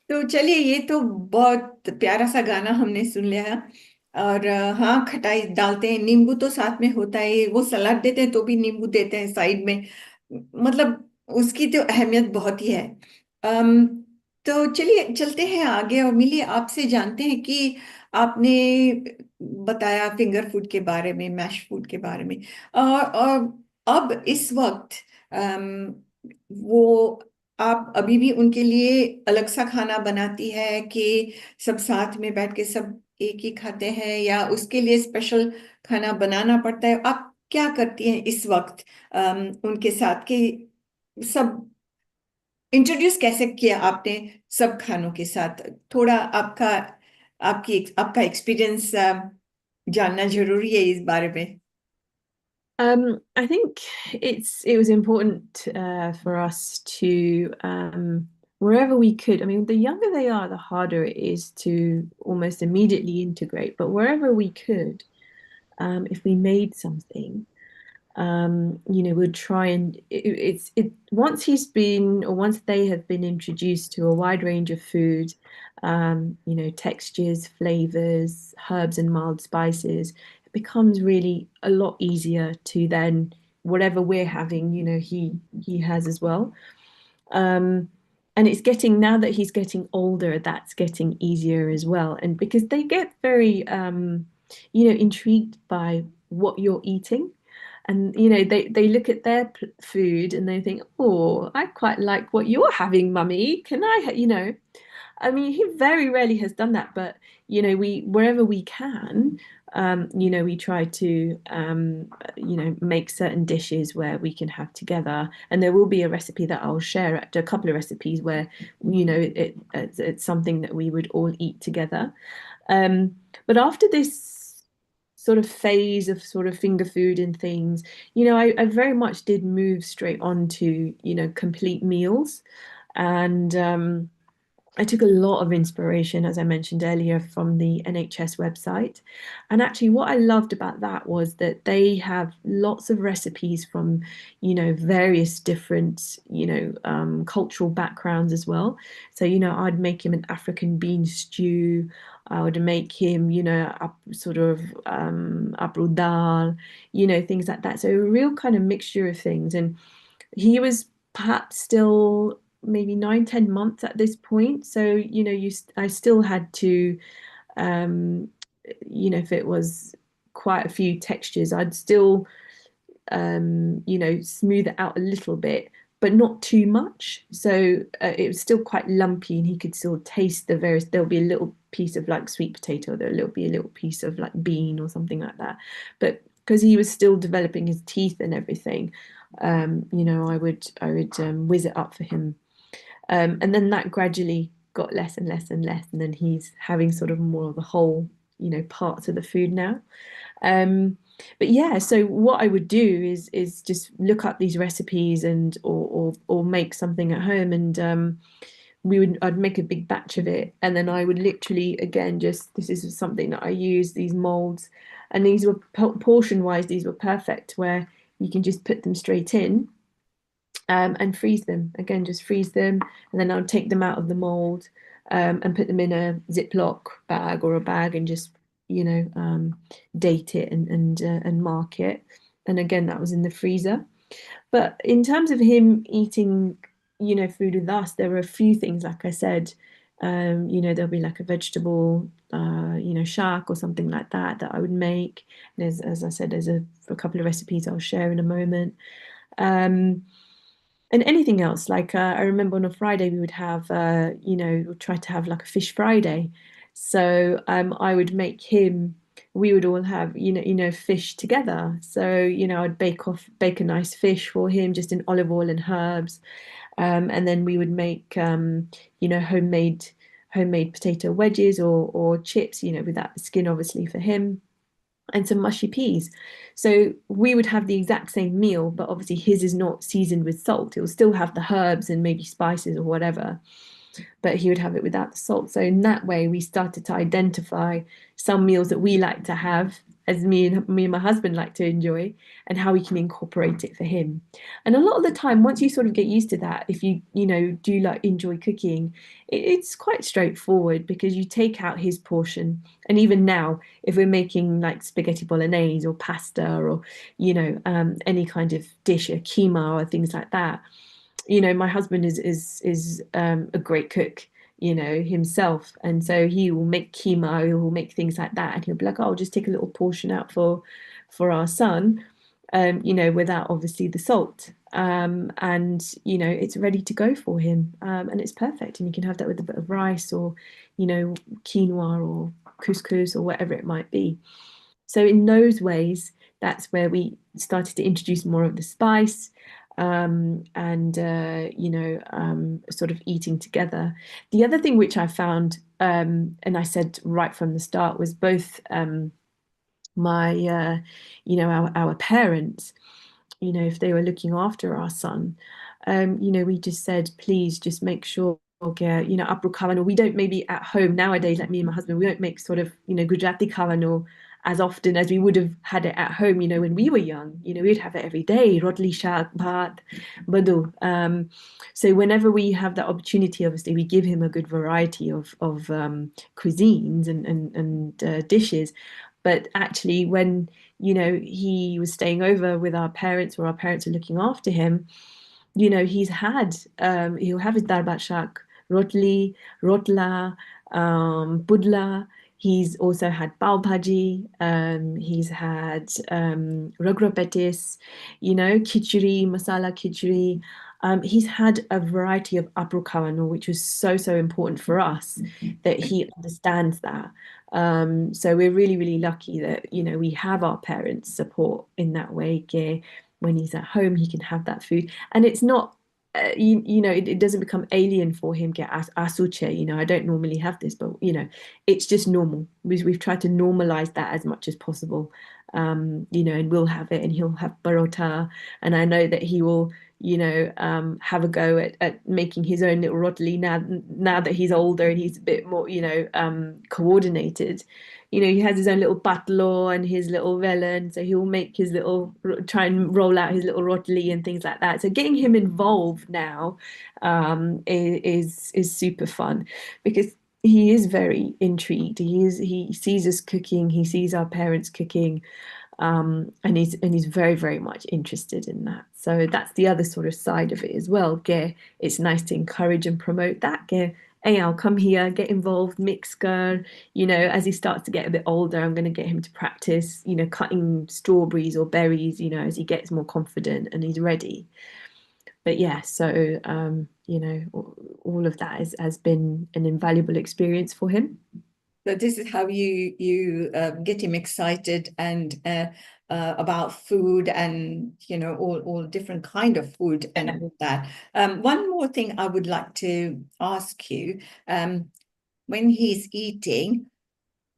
B: तो चलिए ये तो बहुत प्यारा सा गाना हमने सुन लिया और हाँ खटाई डालते हैं नींबू तो साथ में होता है वो सलाद देते हैं तो भी नींबू देते हैं साइड में मतलब उसकी तो अहमियत बहुत ही है अम, तो चलिए चलते हैं आगे और मिलिए आपसे जानते हैं कि आपने बताया फिंगर फूड के बारे में मैश फूड के बारे में और अब इस वक्त वो आप अभी भी उनके लिए अलग सा खाना बनाती है कि सब साथ में बैठ के सब एक ही खाते हैं या उसके लिए स्पेशल खाना बनाना पड़ता है आप क्या करती हैं इस वक्त उनके साथ कि सब इंट्रोड्यूस कैसे किया आपने सब खानों के साथ थोड़ा आपका एक्सपीरियंस जानना जरूरी है इस बारे में
C: I think it was important for us to wherever we could. I mean, the younger they are, the harder it is to almost immediately integrate. But wherever we could, if we made something, we'd try and it once he's been or once they have been introduced to a wide range of food, textures, flavors, herbs and mild spices, it becomes really a lot easier to then whatever we're having, he has as well. And it's getting now that he's getting older, that's getting easier as well. And because they get very intrigued by what you're eating. And they look at their food and they think, oh, I quite like what you're having, mummy. Can I I mean, he very rarely has done that, but we wherever we can, we try to make certain dishes where we can have together. And there will be a recipe that I'll share, a couple of recipes where it's something that we would all eat together. But after this sort of phase of sort of finger food and things, I very much did move straight on to complete meals. And I took a lot of inspiration, as I mentioned earlier, from the NHS website. And actually, what I loved about that was that they have lots of recipes from, various different, cultural backgrounds as well. So, I'd make him an African bean stew. I would make him, sort of abru dal, things like that. So a real kind of mixture of things. And he was perhaps still maybe 9-10 months at this point, so I still had to if it was quite a few textures, I'd still smooth it out a little bit, but not too much. So it was still quite lumpy, and he could still taste the various. There'll be a little piece of like sweet potato, there'll be a little piece of like bean or something like that. But because he was still developing his teeth and everything, I would whiz it up for him, and then that gradually got less and less and less, and then he's having sort of more of the whole, parts of the food now. But yeah, so what I would do is just look up these recipes and or make something at home, and I'd make a big batch of it, and then I would literally, again, just, this is something that I use, these molds, and these were portion wise, these were perfect, where you can just put them straight in, and freeze them. Again, just freeze them, and then I'll take them out of the mold, and put them in a Ziploc bag or a bag, and just date it and mark it. And again, that was in the freezer. But in terms of him eating, food with us, there were a few things, like I said, there'll be like a vegetable, shark or something like that I would make. And as I said, there's a couple of recipes I'll share in a moment. And anything else, like I remember on a Friday we would have, we'd try to have like a fish Friday. So I would make him. We would all have, fish together. So I'd bake a nice fish for him, just in olive oil and herbs, and then we would make, homemade potato wedges or chips, without the skin, obviously, for him, and some mushy peas. So we would have the exact same meal, but obviously his is not seasoned with salt. It will still have the herbs and maybe spices or whatever, but he would have it without the salt. So in that way, we started to identify some meals that we like to have, as me and my husband like to enjoy, and how we can incorporate it for him. And a lot of the time, once you sort of get used to that, if you do like enjoy cooking, it's quite straightforward, because you take out his portion. And even now, if we're making like spaghetti bolognese or pasta, or any kind of dish, a keema or things like that, my husband is a great cook, himself, and so he will make keema, he will make things like that, and he'll be like, "Oh, I'll just take a little portion out for our son," without obviously the salt, and it's ready to go for him, and it's perfect, and you can have that with a bit of rice, or quinoa or couscous or whatever it might be. So in those ways, that's where we started to introduce more of the spice, and sort of eating together. The other thing which I found, and I said right from the start, was both our parents, if they were looking after our son, we just said, please just make sure, abru kavano. We don't, maybe at home nowadays, like me and my husband, we don't make sort of, Gujarati kavano as often as we would have had it at home, when we were young. We'd have it every day, rotli, shak, bhat, badu. So whenever we have that opportunity, obviously, we give him a good variety of cuisines and dishes. But actually, when, he was staying over with our parents, or our parents are looking after him, he'll have his dal bhat shak, rotli, rotla, budla. He's also had pav bhaji. He's had ragra petis, khichdi, masala khichdi. He's had a variety of abru kavano, which was so important for us, that he understands that. So we're really, really lucky that we have our parents' support in that way. When he's at home, he can have that food, and it's not. It doesn't become alien for him. Get asuche, I don't normally have this, but it's just normal. We've tried to normalize that as much as possible, and we'll have it, and he'll have parota, and I know that he will, have a go at making his own little rotli now that he's older and he's a bit more, coordinated. He has his own little patlo and his little velen, so he'll make his little, try and roll out his little rotli and things like that. So getting him involved now is super fun, because he is very intrigued. He sees us cooking, he sees our parents cooking, and he's very, very much interested in that. So that's the other sort of side of it as well. It's nice to encourage and promote that. hey, I'll come here, get involved, mix gur. As he starts to get a bit older, I'm going to get him to practice, cutting strawberries or berries, as he gets more confident and he's ready. But yeah, so all of that has been an invaluable experience for him.
B: So this is how you get him excited and about food and all different kind of food and all that. One more thing I would like to ask you, when he's eating,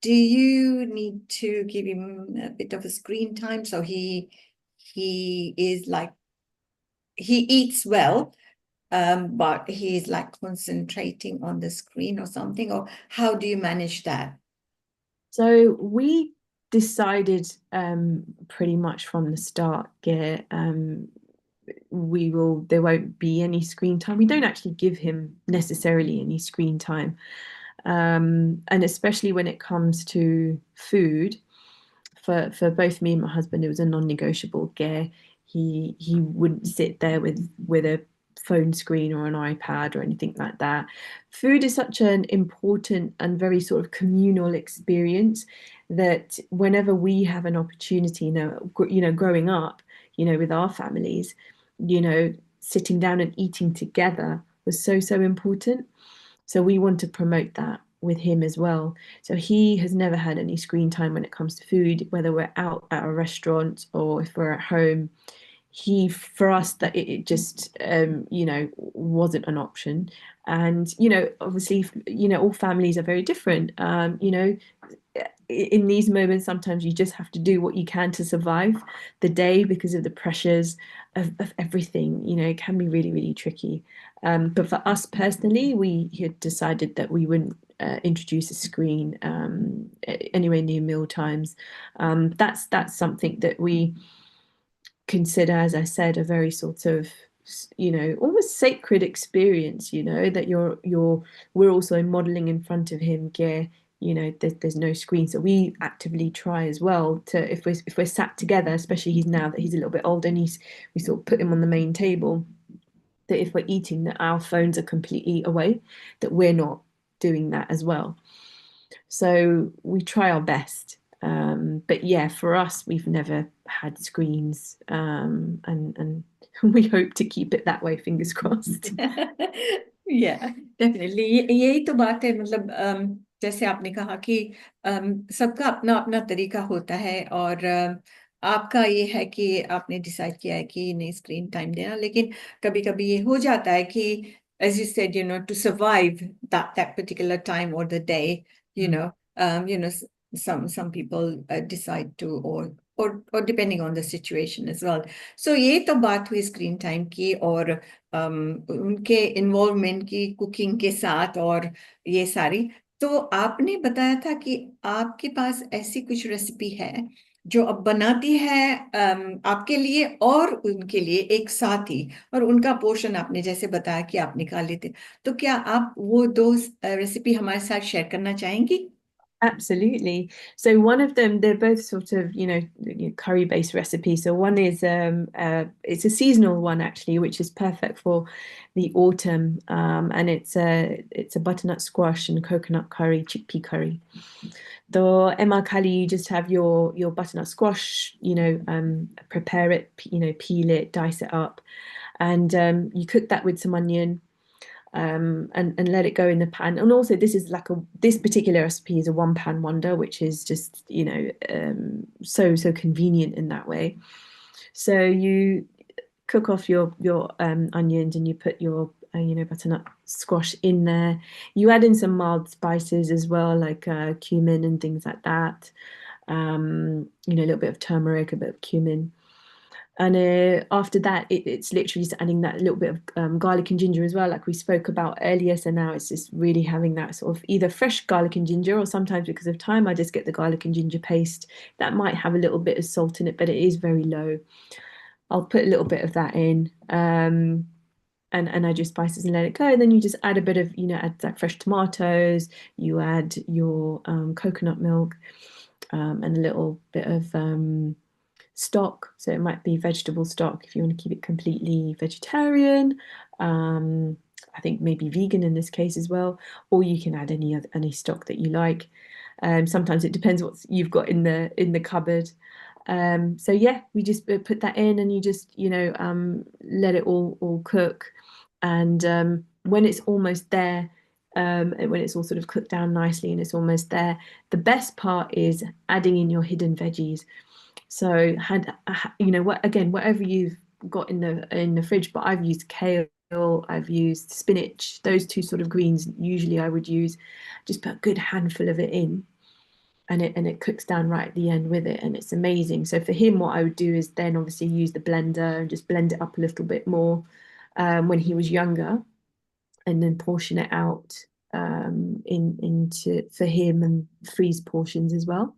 B: do you need to give him a bit of a screen time so he is like he eats well, but he's like concentrating on the screen or something, or how do you manage that?
C: So we decided pretty much from the start, there won't be any screen time. We don't actually give him necessarily any screen time. And especially when it comes to food, for both me and my husband, it was a non-negotiable. He wouldn't sit there with a phone screen or an iPad or anything like that. Food is such an important and very sort of communal experience that whenever we have an opportunity, growing up, with our families, sitting down and eating together was so important. So we want to promote that with him as well. So he has never had any screen time when it comes to food, whether we're out at a restaurant or if we're at home. For us, that it just wasn't an option. And obviously, all families are very different. In these moments, sometimes you just have to do what you can to survive the day because of the pressures of everything. It can be really, really tricky. But for us personally, we had decided that we wouldn't introduce a screen anywhere near meal times. That's something that we consider, as I said, a very sort of almost sacred experience. That we're also modeling in front of him. There's no screen, so we actively try as well to, if we're sat together, especially now that he's a little bit older, and we sort of put him on the main table, that if we're eating, that our phones are completely away, that we're not doing that as well. So we try our best. But yeah, for us, we've never had screens, and we hope to keep it that way, fingers crossed.
B: Yeah, definitely. यही तो बात है, मतलब जैसे आपने कहा कि सबका अपना अपना तरीका होता है, और आपका ये है कि आपने डिसाइड किया है कि नहीं स्क्रीन टाइम देना, लेकिन कभी कभी ये हो जाता है कि as you said, to survive that particular time or the day, some people decide to, or depending on the situation as well. So ये तो बात हुई स्क्रीन टाइम की और उनके इन्वॉल्वमेंट की कुकिंग के साथ और ये सारी। तो आपने बताया था कि आपके पास ऐसी कुछ रेसिपी है जो अब बनाती है आपके लिए और उनके लिए एक साथ ही, और उनका पोर्शन आपने जैसे बताया कि आप निकाल लेते, तो क्या आप वो दो रेसिपी हमारे साथ शेयर करना चाहेंगी?
C: Absolutely. So one of them, they're both sort of, curry-based recipes. So one is it's a seasonal one actually, which is perfect for the autumn, and it's a butternut squash and coconut curry, chickpea curry. The Emma Kali, you just have your butternut squash, prepare it, peel it, dice it up, and you cook that with some onion. And let it go in the pan. And also, this particular recipe is a one pan wonder, which is just so convenient in that way. So you cook off your onions, and you put your butternut squash in there. You add in some mild spices as well, like cumin and things like that. A little bit of turmeric, a bit of cumin. And after that, it's literally just adding that little bit of garlic and ginger as well, like we spoke about earlier. So now it's just really having that sort of either fresh garlic and ginger, or sometimes because of time, I just get the garlic and ginger paste. That might have a little bit of salt in it, but it is very low. I'll put a little bit of that in, and add your spices and let it go. And then you just add a bit of, add like fresh tomatoes. You add your coconut milk, and a little bit of stock. So it might be vegetable stock if you want to keep it completely vegetarian. I think maybe vegan in this case as well, or you can add any stock that you like. Sometimes it depends what you've got in the cupboard. So yeah, we just put that in, and you just let it all cook, and when it's almost there, and when it's all sort of cooked down nicely and it's almost there, the best part is adding in your hidden veggies. So whatever you've got in the fridge, but I've used kale, I've used spinach, those two sort of greens usually I would use. Just put a good handful of it in, and it cooks down right at the end with it, and it's amazing. So for him, what I would do is then obviously use the blender and just blend it up a little bit more when he was younger, and then portion it out into for him, and freeze portions as well.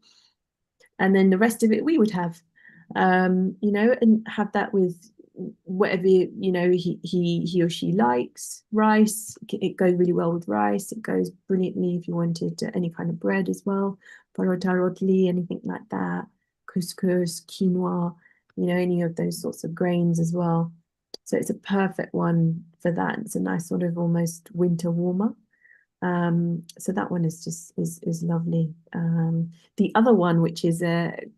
C: And then the rest of it we would have, and have that with whatever he or she likes. Rice, it goes really well with rice. It goes brilliantly if you wanted any kind of bread as well, parota rotli, anything like that, couscous, quinoa, any of those sorts of grains as well. So it's a perfect one for that. It's a nice sort of almost winter warmer. So that one is lovely. The other one, which is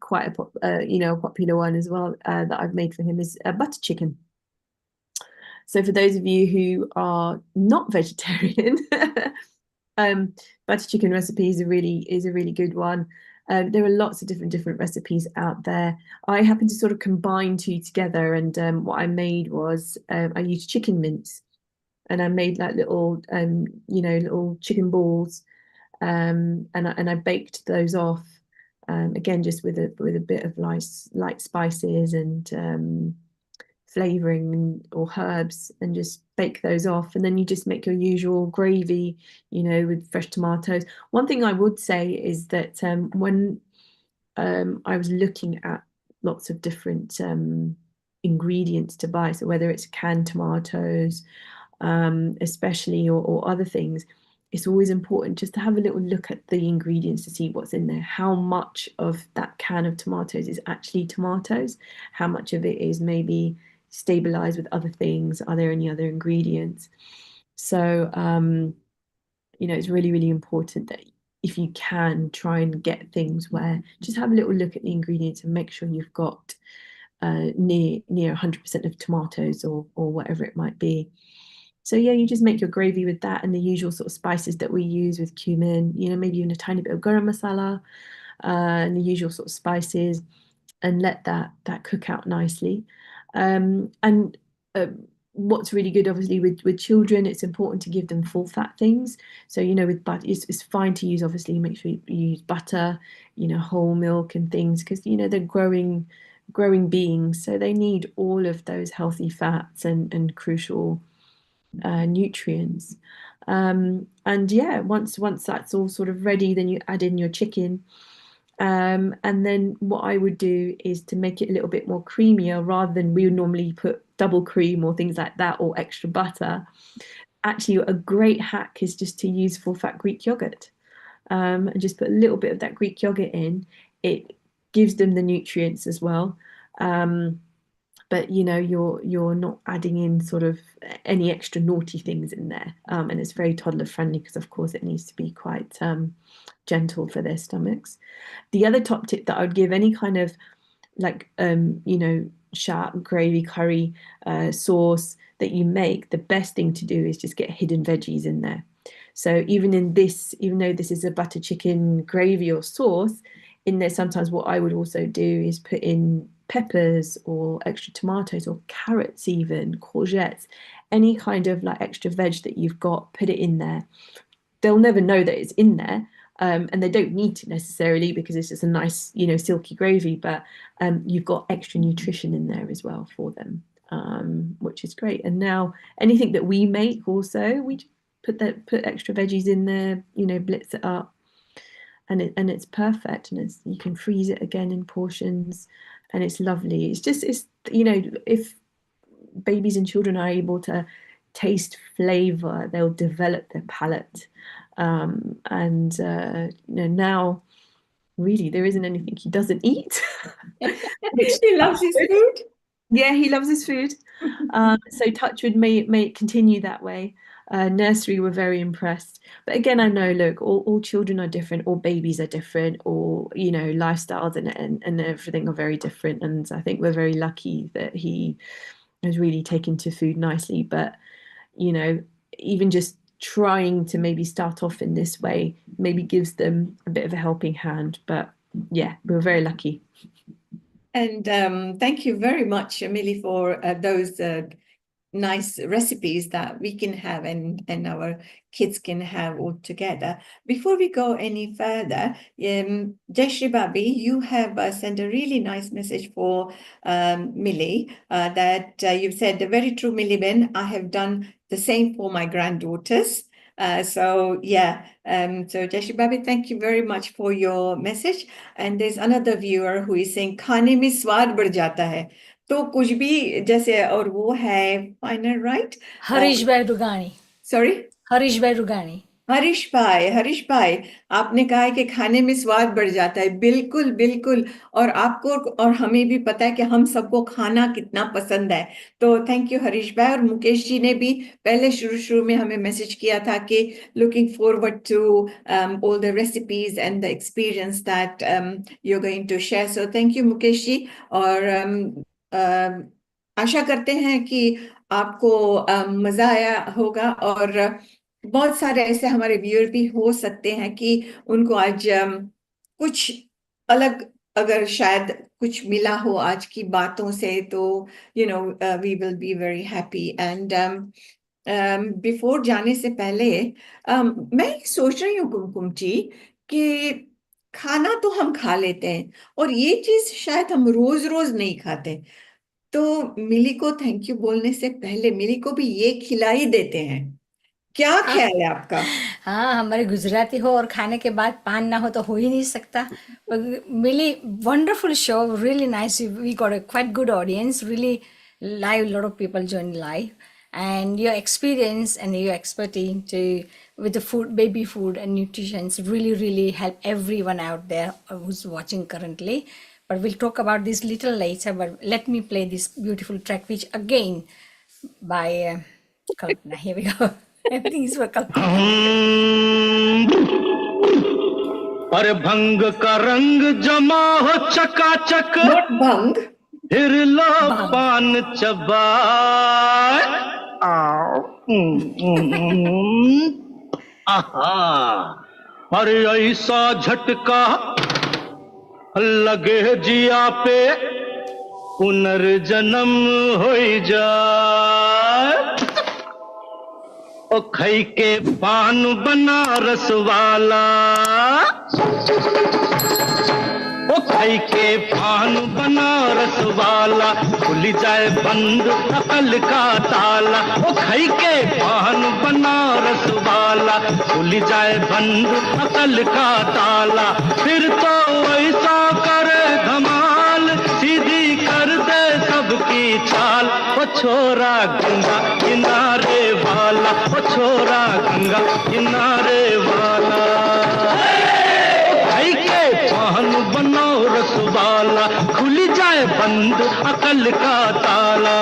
C: quite a popular one as well, that I've made for him, is butter chicken. So for those of you who are not vegetarian, butter chicken recipe is a really good one. There are lots of different recipes out there. I happen to sort of combine two together, and what I made was I used chicken mince. And I made like little chicken balls, and I baked those off, again just with a bit of light spices and flavoring or herbs, and just bake those off. And then you just make your usual gravy, with fresh tomatoes. One thing I would say is that when I was looking at lots of different ingredients to buy, so whether it's canned tomatoes, especially, or other things, it's always important just to have a little look at the ingredients to see what's in there. How much of that can of tomatoes is actually tomatoes? How much of it is maybe stabilized with other things? Are there any other ingredients? So it's really important that if you can try and get things where just have a little look at the ingredients and make sure you've got near 100% of tomatoes or whatever it might be. So yeah, you just make your gravy with that and the usual sort of spices that we use with cumin, maybe even a tiny bit of garam masala, and the usual sort of spices, and let that cook out nicely. What's really good, obviously, with children, it's important to give them full fat things. So, with butter, it's fine to use, obviously, make sure you use butter, whole milk and things, because, they're growing beings. So they need all of those healthy fats and crucial nutrients. And yeah, once that's all sort of ready, then you add in your chicken. And then what I would do is to make it a little bit more creamier, rather than we would normally put double cream or things like that, or extra butter. Actually, a great hack is just to use full fat Greek yogurt, and just put a little bit of that Greek yogurt in. It gives them the nutrients as well. But you're not adding in sort of any extra naughty things in there, and it's very toddler friendly, because of course it needs to be quite gentle for their stomachs. The other top tip that I would give any kind of like sharp gravy curry sauce that you make, the best thing to do is just get hidden veggies in there. So even though this is a butter chicken gravy or sauce, in there sometimes what I would also do is put in peppers or extra tomatoes or carrots, even courgettes, any kind of like extra veg that you've got, put it in there. They'll never know that it's in there, and they don't need to necessarily, because it's just a nice silky gravy, but you've got extra nutrition in there as well for them, which is great. And now anything that we make also, we put extra veggies in there, blitz it up, and it's perfect, and you can freeze it again in portions, and it's lovely. It's if babies and children are able to taste flavor, they'll develop their palate, and now really there isn't anything he doesn't eat.
B: He loves his food.
C: Yeah, he loves his food. So touch wood, may it continue that way. nursery were very impressed. But again, I know, look, all children are different, all babies are different, all, you know, lifestyles and everything are very different. And I think we're very lucky that he has really taken to food nicely. But, you know, even just trying to maybe start off in this way maybe gives them a bit of a helping hand. But yeah, we're very lucky.
B: And thank you very much, Emily, for those nice recipes that we can have and our kids can have all together. Before we go any further, Jayashri Babi, you have sent a really nice message for Millie that you've said, very true, Millie Ben, I have done the same for my granddaughters. So Jayashri Babi, thank you very much for your message. And there's another viewer who is saying, खाने में स्वाद बढ़ जाता है तो कुछ भी जैसे, और वो है फाइनल राइट
A: हरीश भाई रुगानी,
B: सॉरी
A: हरीश भाई रुगानी।
B: हरीश भाई आपने कहा है कि खाने में स्वाद बढ़ जाता है। बिल्कुल बिल्कुल, और आपको और हमें भी पता है कि हम सबको खाना कितना पसंद है। तो थैंक यू हरीश भाई। और मुकेश जी ने भी पहले शुरू में हमें मैसेज किया था कि looking forward to all the recipes and the experience that you are going to share. So thank you Mukesh ji. और आशा करते हैं कि आपको मजा आया होगा। और बहुत सारे ऐसे हमारे व्यूअर भी हो सकते हैं कि उनको आज कुछ अलग, अगर शायद कुछ मिला हो आज की बातों से, तो we will be very happy. And before जाने से पहले मैं सोच रही हूँ कुमकुम जी कि खाना तो हम खा लेते हैं और ये चीज शायद हम रोज रोज नहीं खाते। तो मिली को थैंक यू बोलने से पहले मिली को भी ये खिला ही देते हैं। क्या ख्याल है आपका?
A: हाँ, हमारे गुजराती हो और खाने के बाद पान ना हो तो हो ही नहीं सकता। Really wonderful show, really nice. We got a quite good audience, really live, lot of people join live, and your experience and your expertise with the food, baby food and nutrition really help everyone out there who's watching currently. But we'll talk about this little later. But let me play this beautiful track, which again by Kalpana. Here we go. Everything is for Kalpana.
E: अरे भंग का रंग जमा हो चकाचक,
B: note भंग,
E: फिर लो पान चबाए। आहा, अरे ऐसा झटका लगे जिया पे, पुनर्जन्म हो जाए। ओ खई के पान बनारस वाला, ओ खई के पान बनारस वाला, खुल जाए बंद अकल का ताला। ओ खई के पान बनारस वाला, खुल जाए बंद अकल का ताला। फिर तो ऐसा करे धमाल, सीधी कर दे सबकी चाल। ओ छोरा गंगा किनारे वाला, ओ छोरा गंगा किनारे वाला, भाई के पान बनारस वाला, खुल जाए बंद अकल का ताला।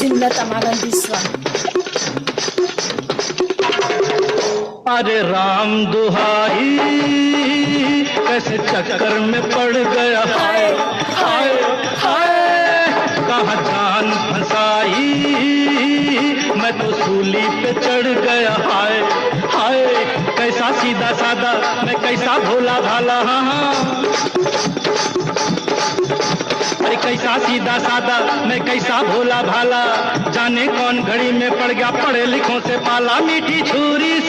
A: Zinnat Amalan this one.
E: अरे राम दुहाई, कैसे चक्कर में पड़ गया, हाय हाय हाय, कहाँ जान फंसाई, मैं तो सूली पे चढ़ गया, हाय हाय, कैसा सीधा सादा, मैं कैसा भोला भाला, हाँ अरे कैसा सीधा सादा, मैं कैसा भोला भाला, जाने कौन घड़ी में पड़ गया पढ़े लिखों से पाला। मीठी छुरी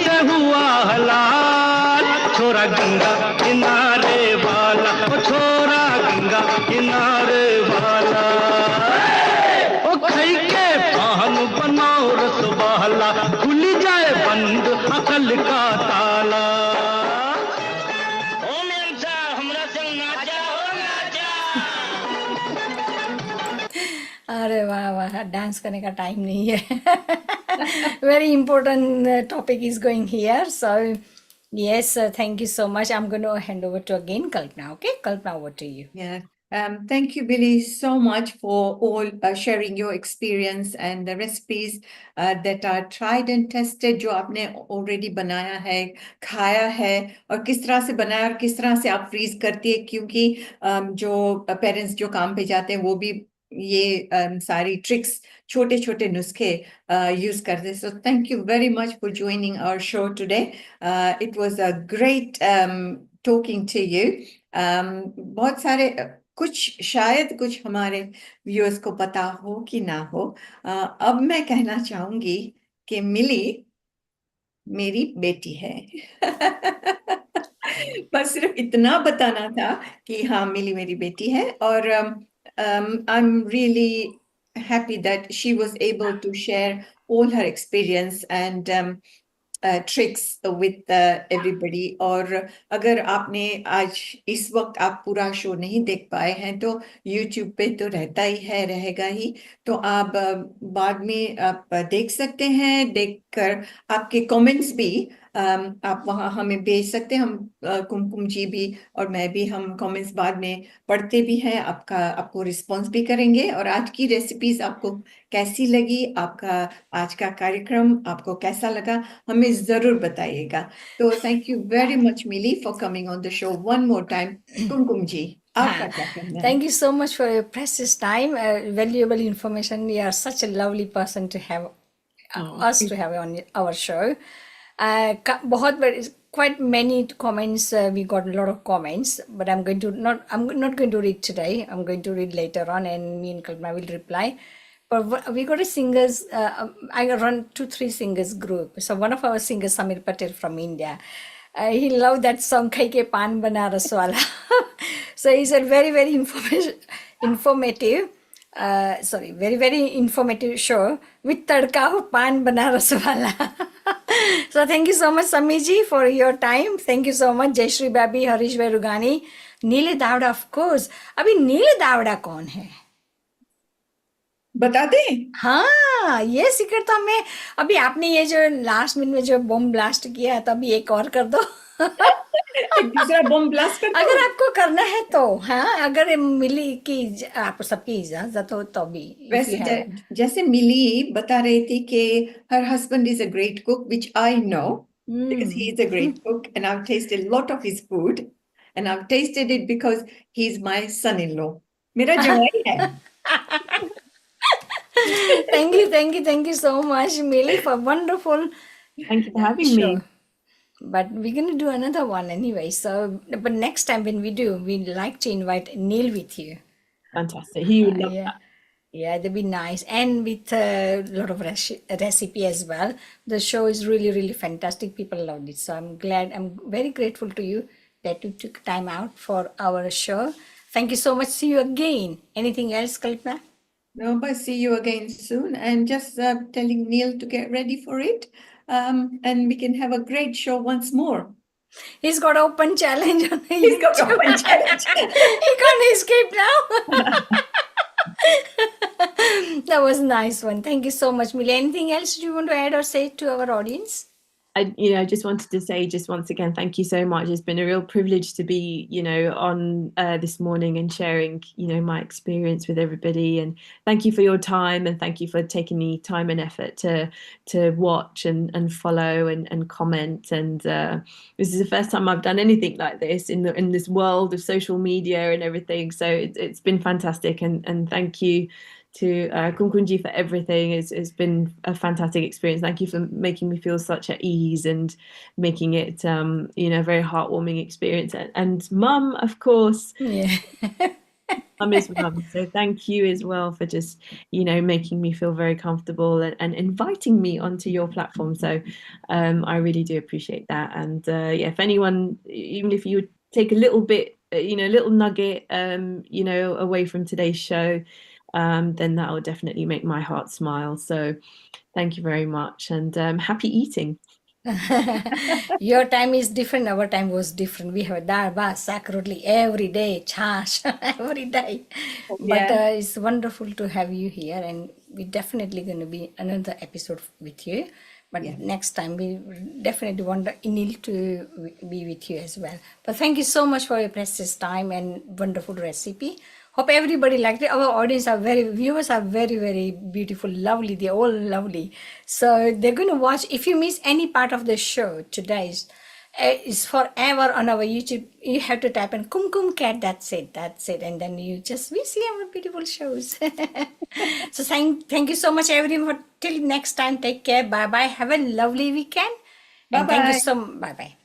E: से हुआ हलाल, छोरा गंगा किनारे वाला, ओ छोरा गंगा किनारे वाला। ओ खई के पान बनारस वाला, खुल जाए बंद अकल का ताला।
A: अरे वाह वाह, डांस करने का टाइम नहीं है. Very important topic is going here. So yes, thank you so much. I'm going to hand over to again Kalpana. Okay, Kalpana, over to you.
B: Yeah. Thank you, Billy, so much for all sharing your experience and the recipes that are tried and tested, जो आपने already बनाया है, खाया है, और किस तरह से बनाया और किस तरह से आप फ्रीज करती है, क्योंकि जो पेरेंट्स जो काम पे जाते हैं वो भी ये सारी ट्रिक्स, छोटे छोटे नुस्खे यूज करते हैं. So thank you very much for joining our show today. It was a great talking to you. बहुत सारे शायद कुछ हमारे व्यूअर्स को पता हो कि ना हो. अब मैं कहना चाहूंगी कि मिली मेरी बेटी है. बस सिर्फ इतना बताना था कि हाँ, मिली मेरी बेटी है. और I'm really happy that she was able to share all her experience and tricks with everybody. और अगर आपने आज इस वक्त आप पूरा शो नहीं देख पाए हैं तो YouTube पे तो रहता ही है, रहेगा ही. तो आप बाद में आप देख सकते हैं. देखकर आपके कमेंट्स भी आप वहाँ हमें भेज सकते हैं. हम कुमकुम जी भी और मैं भी, हम कमेंट्स बाद में पढ़ते भी हैं. आपको रिस्पॉन्स भी करेंगे. और आज की रेसिपीज आपको कैसी लगी, आपका आज का कार्यक्रम आपको कैसा लगा, हमें जरूर बताइएगा. तो thank you very much Mili for coming on the show one more time. Kumkum ji, आपका क्या कहना है?
A: Thank you so much for your precious time, valuable information. You are such a lovely person to have us to have on our show. बहुत quite many comments. We got a lot of comments, but I'm not going to read today. I'm going to read later on, and me and Kalpana will reply. But we got a singers. I run 2-3 singers group. So one of our singers, Samir Patel from India, he loved that song "Khai ke Pan Banaras Wala." So he said very informative. Very informative show with tadka ho pan banaras wala. So thank you so much, Sami ji, for your time. Thank you so much, Jayashree Babi, Harish Bhai Rugani, Neele Davda, of course. अभी नीले दावड़ा कौन है?
B: बता दें.
A: हाँ, ये secret तो हमें अभी आपने ये जो लास्ट मिनट में जो बम ब्लास्ट किया तो अभी एक और कर दो.
B: एक दूसरा बम ब्लास्ट कर दो.
A: अगर आपको करना है तो. हाँ, अगर मिली की आप सबकी इजाजत हो तो भी.
B: वैसे जैसे मिली बता रही थी कि her husband is a great cook, which I know because he is a great cook and I've tasted a lot of his food and I've tasted it because he's my son-in-law. मेरा जवाई है.
A: Thank you so much, Millie, for wonderful.
C: Thank you for having me.
A: But we're going to do another one anyway. So, but next time when we do, we'd like to invite Neil with you.
C: Fantastic. He would love that.
A: Yeah, that'd be nice. And with a lot of recipe as well. The show is really fantastic. People loved it. So I'm very grateful to you that you took time out for our show. Thank you so much. See you again. Anything else, Kalpana?
B: No, but see you again soon. And just telling Neil to get ready for it. And we can have a great show once more.
A: He's got open challenge on
B: He's got open challenge.
A: He can't escape now. That was a nice one. Thank you so much, Millie. Anything else you want to add or say to our audience?
C: I just wanted to say just once again, thank you so much. It's been a real privilege to be, on this morning and sharing, my experience with everybody. And thank you for your time and thank you for taking the time and effort to watch and follow and comment. And this is the first time I've done anything like this in this world of social media and everything. So it's been fantastic. And thank you to Kumkum ji for everything. It's been a fantastic experience. Thank you for making me feel such at ease and making it, a very heartwarming experience. And Mum, of course.
A: Yeah.
C: Mum is Mum. So thank you as well for just, making me feel very comfortable and inviting me onto your platform. So I really do appreciate that. And if anyone, even if you would take a little bit, little nugget, away from today's show, then that will definitely make my heart smile. So thank you very much and happy eating.
A: Your time is different, our time was different. We have dal, bhat, sak, rotli every day, chash every day. But
B: Yeah.
A: it's wonderful to have you here, and we're definitely going to be another episode with you. But
B: Yeah.
A: next time we definitely want Inil to be with you as well. But thank you so much for your precious time and wonderful recipe. Hope everybody liked it. Our audience are viewers are very, very beautiful, lovely. They're all lovely. So they're going to watch. If you miss any part of the show, today's is forever on our YouTube. You have to type in Kumkum Cat. That's it. That's it. And then we see our beautiful shows. So thank you so much, everyone. Till next time, take care. Bye bye. Have a lovely weekend. And thank you
B: Bye-bye.
A: bye bye.